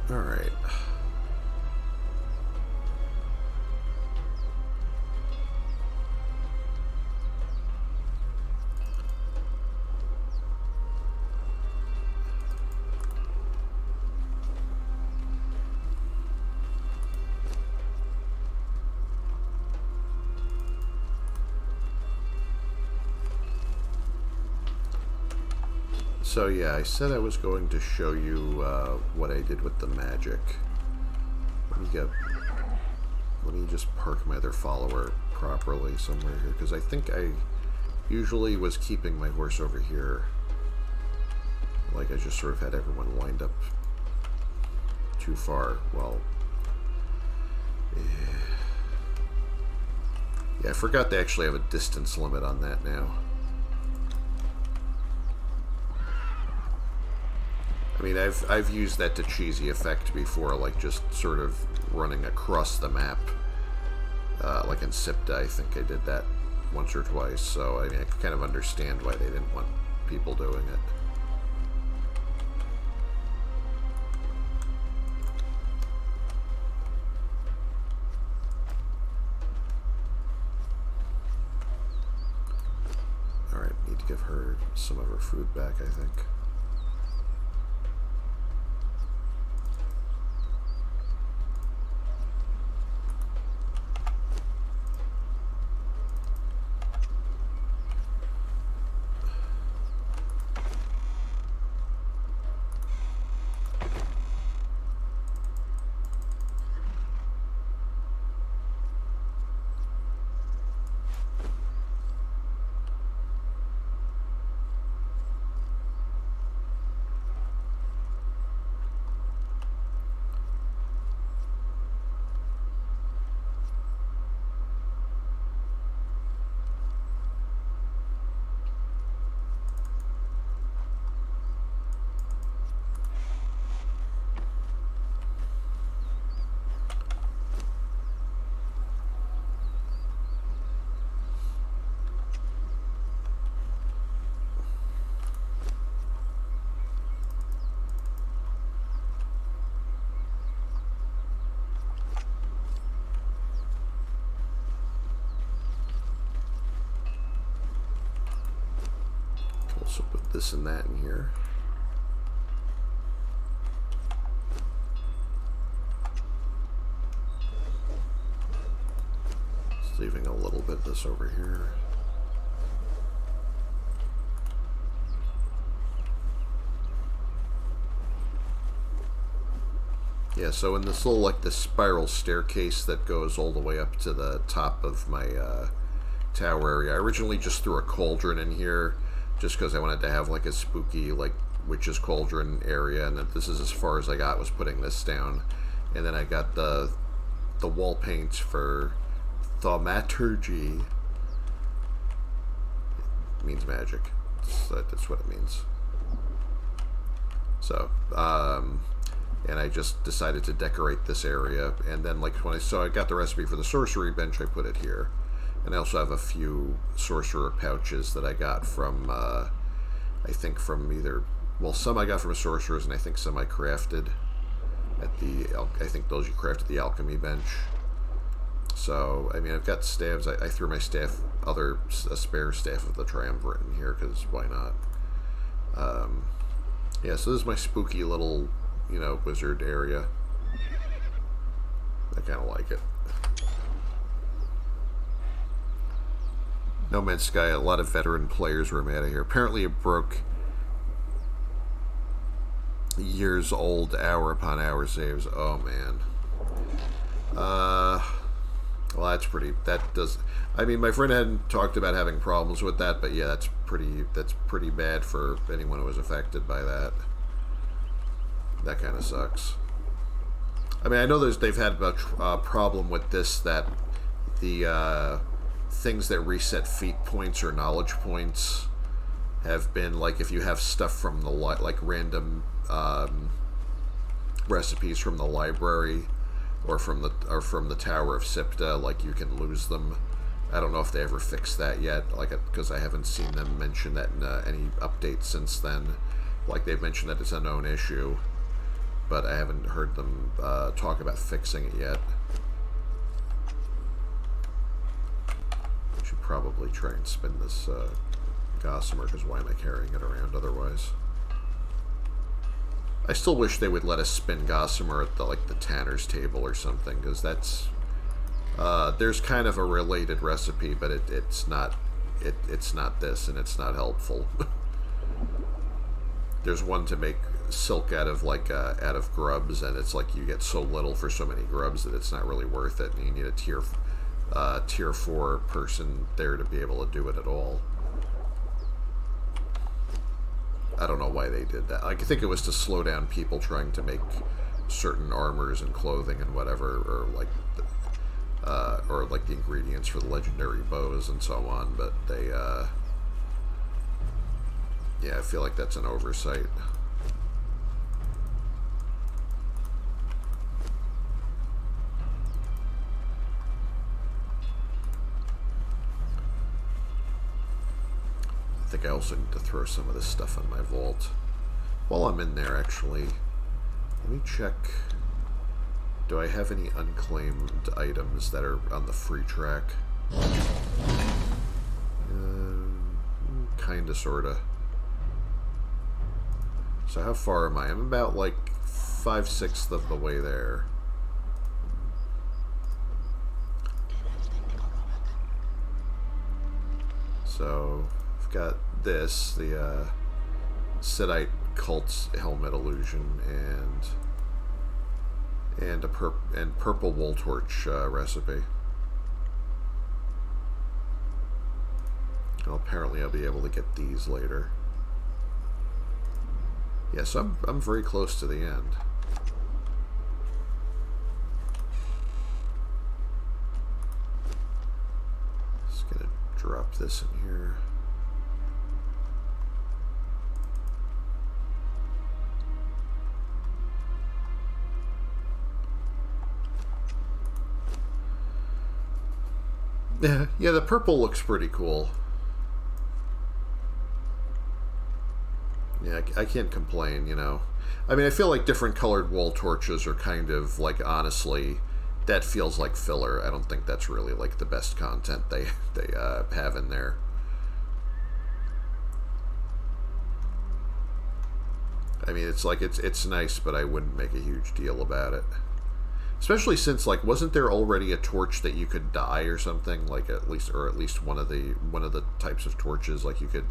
Speaker 1: Alright. So yeah, I said I was going to show you what I did with the magic. Let me just park my other follower properly somewhere here, because I think I usually was keeping my horse over here. Like I just sort of had everyone lined up too far. Well, yeah, I forgot they actually have a distance limit on that now. I mean, I've used that to cheesy effect before, like just sort of running across the map. Like in Sipta, I think I did that once or twice, so I mean, I kind of understand why they didn't want people doing it. Alright, need to give her some of her food back, I think. this and that in here. Just leaving a little bit of this over here. Yeah, so in this little, like, the spiral staircase that goes all the way up to the top of my tower area, I originally just threw a cauldron in here just because I wanted to have, like, a spooky, like, witch's cauldron area, and this is as far as I got, was putting this down. And then I got the wall paint for thaumaturgy. It means magic. That's what it means. So, and I just decided to decorate this area, and then like when I got the recipe for the sorcery bench, I put it here. And I also have a few sorcerer pouches that I got from I think from either, well, some I got from a sorcerer's, and I think some I crafted at the, I think those you craft at the alchemy bench. So I mean, I've got staves. I threw my staff, a spare staff of the triumvirate in here because why not. Yeah, so this is my spooky little, you know, wizard area. I kind of like it. No Man's Sky, a lot of veteran players were mad at here. Apparently it broke years old hour upon hour saves. Oh man. Well, that's I mean, my friend hadn't talked about having problems with that, but yeah, that's pretty bad for anyone who was affected by that. That kind of sucks. I mean, I know they've had a problem with this, that the things that reset feat points or knowledge points have been, like, if you have stuff from the like random recipes from the library or from the Tower of Sipta, like, you can lose them. I don't know if they ever fixed that yet, like, because I haven't seen them mention that in any updates since then. Like, they've mentioned that it's a known issue, but I haven't heard them talk about fixing it yet. I should probably try and spin this gossamer, because why am I carrying it around otherwise? I still wish they would let us spin gossamer at the tanner's table or something, because that's there's kind of a related recipe, but it's not this, and it's not helpful. There's one to make silk out of out of grubs, and it's like you get so little for so many grubs that it's not really worth it, and you need a tier 4 person there to be able to do it at all. I don't know why they did that. I think it was to slow down people trying to make certain armors and clothing and whatever, or like the ingredients for the legendary bows and so on. But they, yeah, I feel like that's an oversight. I think I also need to throw some of this stuff on my vault. While I'm in there, actually, let me check. Do I have any unclaimed items that are on the free track? Kinda, sorta. So how far am I? I'm about like 5/6 of the way there. So I've got this, the Siddite Cult's helmet illusion, and purple wool torch recipe. Well, apparently I'll be able to get these later. Yes, I'm very close to the end. Just gonna drop this in here. Yeah, the purple looks pretty cool. Yeah, I can't complain, you know. I mean, I feel like different colored wall torches are kind of, like, honestly, that feels like filler. I don't think that's really, like, the best content they have in there. I mean, it's like it's nice, but I wouldn't make a huge deal about it. Especially since, like, wasn't there already a torch that you could dye or something? Like, at least one of the types of torches, like you could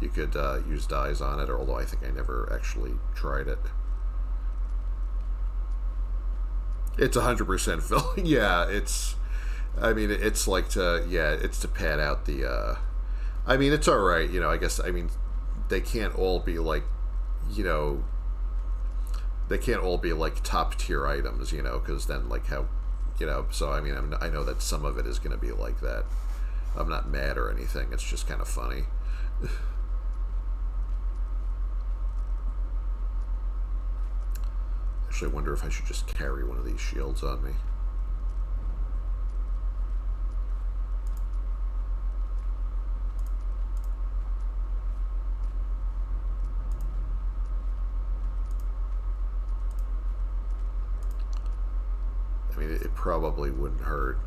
Speaker 1: use dyes on it. Or although I think I never actually tried it. It's 100% fill. Yeah, it's. I mean, it's like it's to pad out the. I mean, it's all right. You know, I guess. I mean, they can't all be like, you know. They can't all be like top tier items, you know, because then like how, you know. So I mean, I know that some of it is going to be like that. I'm not mad or anything. It's just kind of funny. Actually, I wonder if I should just carry one of these shields on me. I mean, it probably wouldn't hurt.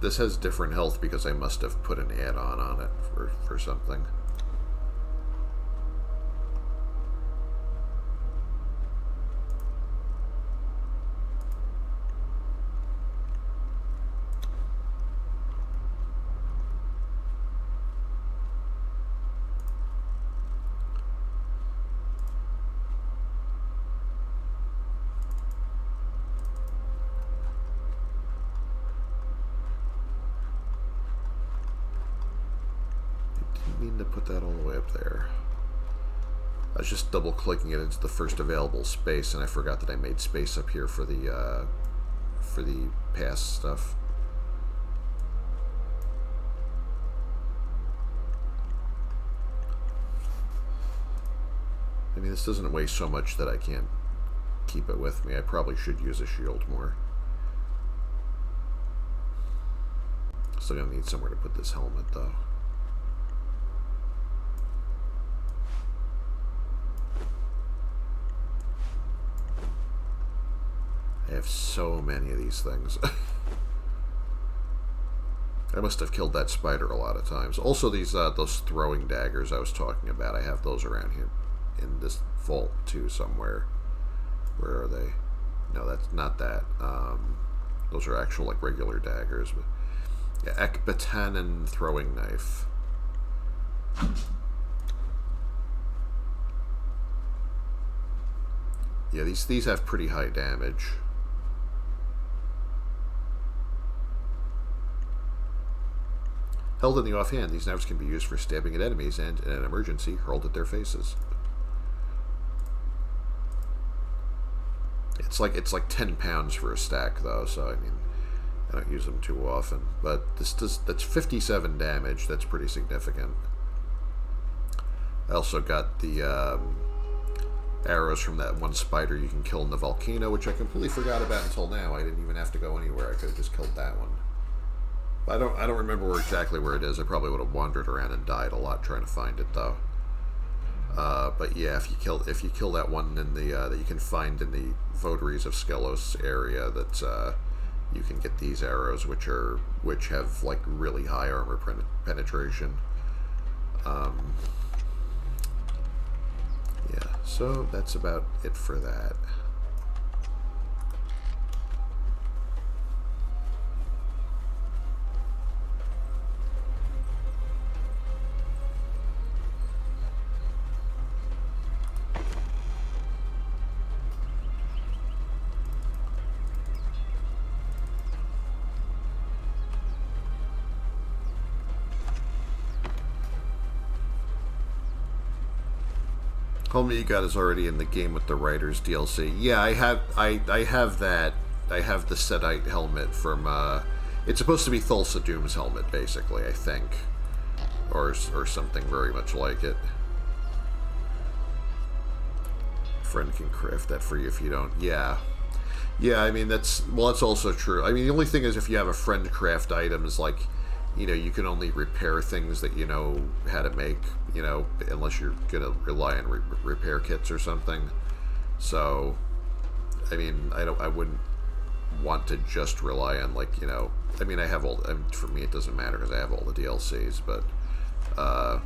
Speaker 1: This has different health because I must have put an add-on on it for something. To put that all the way up there. I was just double clicking it into the first available space, and I forgot that I made space up here for the pass stuff. I mean, this doesn't weigh so much that I can't keep it with me. I probably should use a shield more. Still gonna need somewhere to put this helmet, though. I have so many of these things. I must have killed that spider a lot of times. Also, those throwing daggers I was talking about, I have those around here in this vault too somewhere. Where are they? No, that's not that. Those are actual like regular daggers. But yeah, Ekbatanen throwing knife. Yeah, these have pretty high damage. Held in the offhand, these knives can be used for stabbing at enemies and, in an emergency, hurled at their faces. It's like 10 pounds for a stack, though. So I mean, I don't use them too often. But that's 57 damage. That's pretty significant. I also got the arrows from that one spider you can kill in the volcano, which I completely forgot about until now. I didn't even have to go anywhere. I could have just killed that one. I don't remember exactly where it is. I probably would have wandered around and died a lot trying to find it, though. But yeah, if you kill that one in the that you can find in the votaries of Skelos area, that you can get these arrows, which have like really high armor penetration. Yeah, so that's about it for that. Helmet you got is already in the game with the Writers DLC. Yeah, I have that. I have the Sedite helmet from. It's supposed to be Thulsa Doom's helmet, basically. I think, or something very much like it. Friend can craft that for you if you don't. Yeah, Yeah, I mean that's also true. I mean the only thing is if you have a friend craft items like, you can only repair things that you know how to make, unless you're gonna rely on repair kits or something. So, I mean, I wouldn't want to just rely on I mean, I have all. For me, it doesn't matter because I have all the DLCs, uh,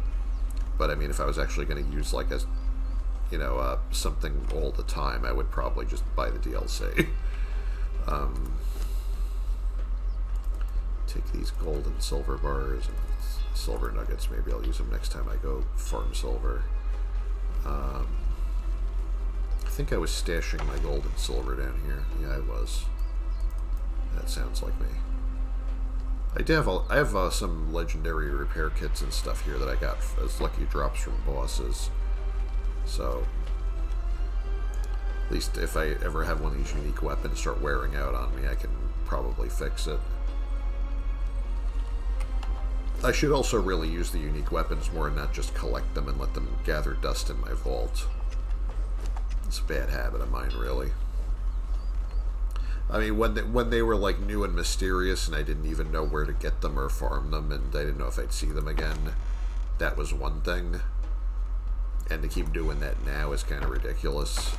Speaker 1: but I mean, if I was actually going to use like a, something all the time, I would probably just buy the DLC. um, take these gold and silver bars and silver nuggets. Maybe I'll use them next time I go farm silver. I think I was stashing my gold and silver down here. Yeah, I was. That sounds like me. I have some legendary repair kits and stuff here that I got as lucky drops from bosses. So, at least if I ever have one of these unique weapons start wearing out on me, I can probably fix it. I should also really use the unique weapons more and not just collect them and let them gather dust in my vault. It's a bad habit of mine, really. I mean, when they were like new and mysterious and I didn't even know where to get them or farm them and I didn't know if I'd see them again, that was one thing. And to keep doing that now is kind of ridiculous.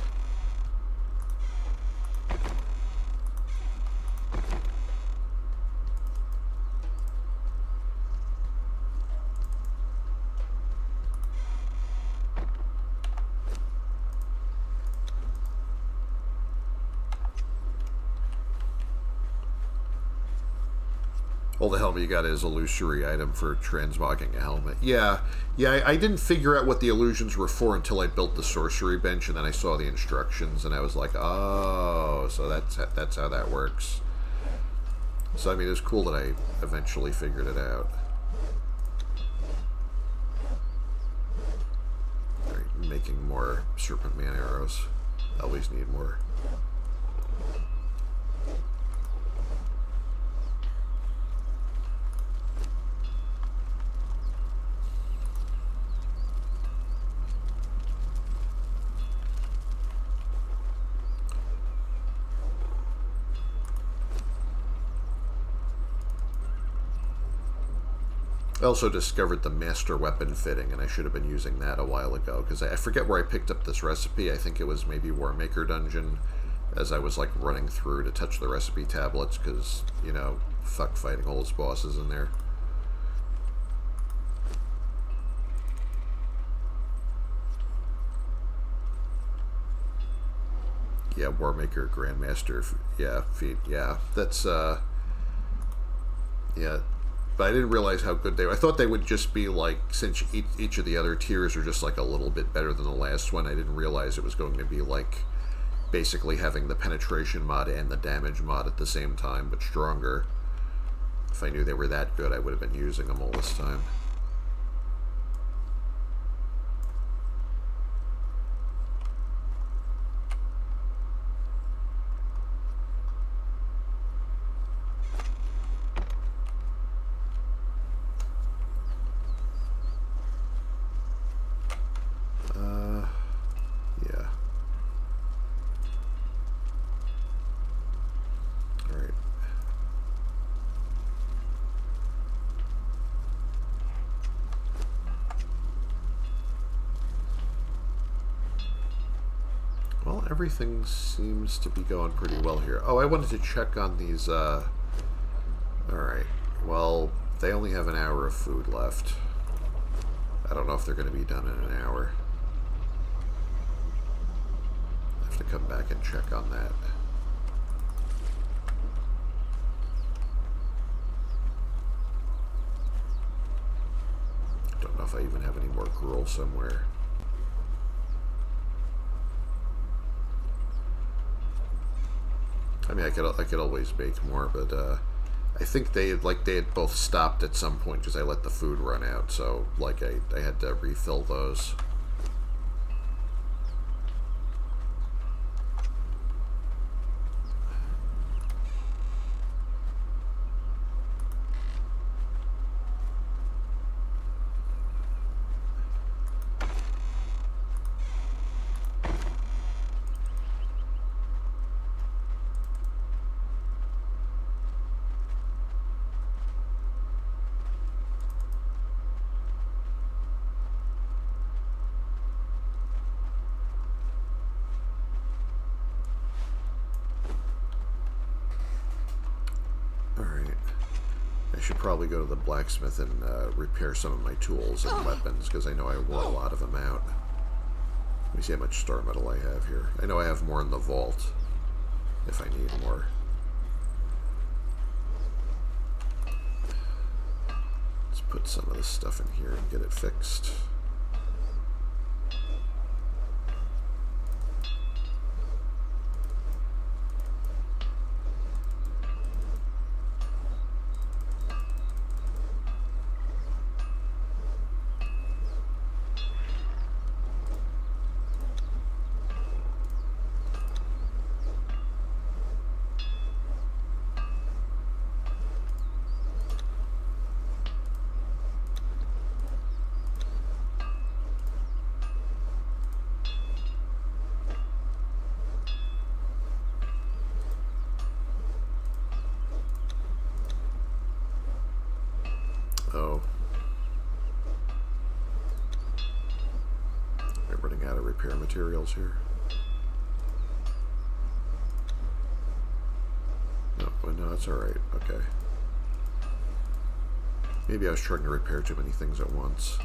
Speaker 1: All the helmet you got is illusory item for transmogging a helmet. Yeah, I didn't figure out what the illusions were for until I built the sorcery bench, and then I saw the instructions, and I was like, oh, so that's how that works. So, I mean, it was cool that I eventually figured it out. Alright, making more serpent man arrows. Always need more. I also discovered the master weapon fitting, and I should have been using that a while ago, because I forget where I picked up this recipe. I think it was maybe War Maker Dungeon, as I was, like, running through to touch the recipe tablets, because, fuck fighting all those bosses in there. Yeah, War Maker Grandmaster, yeah, feat, yeah, that's, yeah. But I didn't realize how good they were. I thought they would just be like, since each of the other tiers are just like a little bit better than the last one, I didn't realize it was going to be like basically having the penetration mod and the damage mod at the same time, but stronger. If I knew they were that good, I would have been using them all this time. Everything seems to be going pretty well here. Oh, I wanted to check on these, Alright. Well, they only have an hour of food left. I don't know if they're going to be done in an hour. I have to come back and check on that. Don't know if I even have any more gruel somewhere. I mean, I could always bake more, but I think they had both stopped at some point because I let the food run out. So like I had to refill those. should probably go to the blacksmith and repair some of my tools and weapons, because I know I wore a lot of them out. Let me see how much star metal I have here. I know I have more in the vault, if I need more. Let's put some of this stuff in here and get it fixed. Oh. I'm running out of repair materials here. No, well, no, that's alright. Okay. Maybe I was trying to repair too many things at once.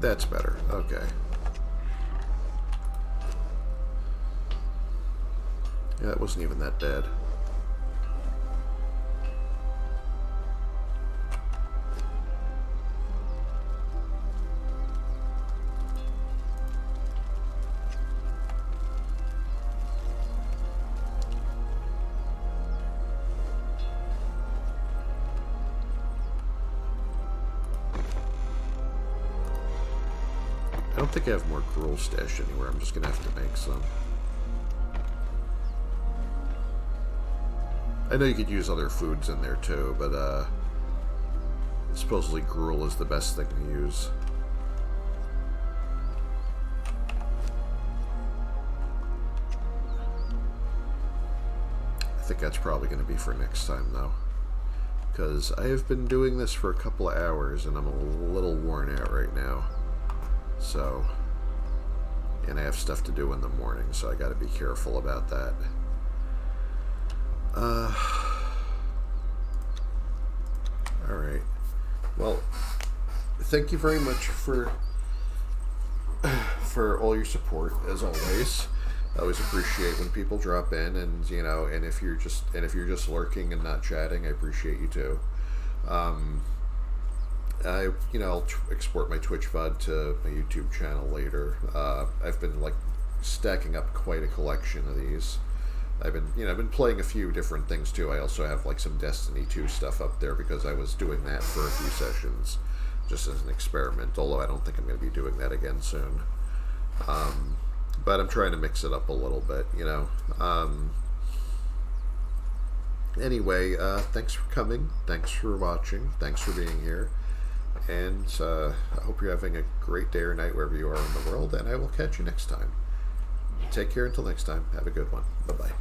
Speaker 1: That's better. Okay. Yeah, that wasn't even that bad. I don't think I have more gruel stashed anywhere. I'm just going to have to make some. I know you could use other foods in there too, but supposedly gruel is the best thing to use. I think that's probably going to be for next time though, because I have been doing this for a couple of hours and I'm a little worn out right now. So, and I have stuff to do in the morning, so I got to be careful about that. Alright. Well, thank you very much for all your support, as always. I always appreciate when people drop in, and you know, and if you're just lurking and not chatting, I appreciate you too. I'll export my Twitch VOD to my YouTube channel later. I've been like stacking up quite a collection of these. I've been playing a few different things too. I also have like some Destiny 2 stuff up there because I was doing that for a few sessions just as an experiment, although I don't think I'm going to be doing that again soon. But I'm trying to mix it up a little bit, you know. Anyway, thanks for coming. Thanks for watching. Thanks for being here. And I hope you're having a great day or night wherever you are in the world, and I will catch you next time. Take care until next time. Have a good one. Bye-bye.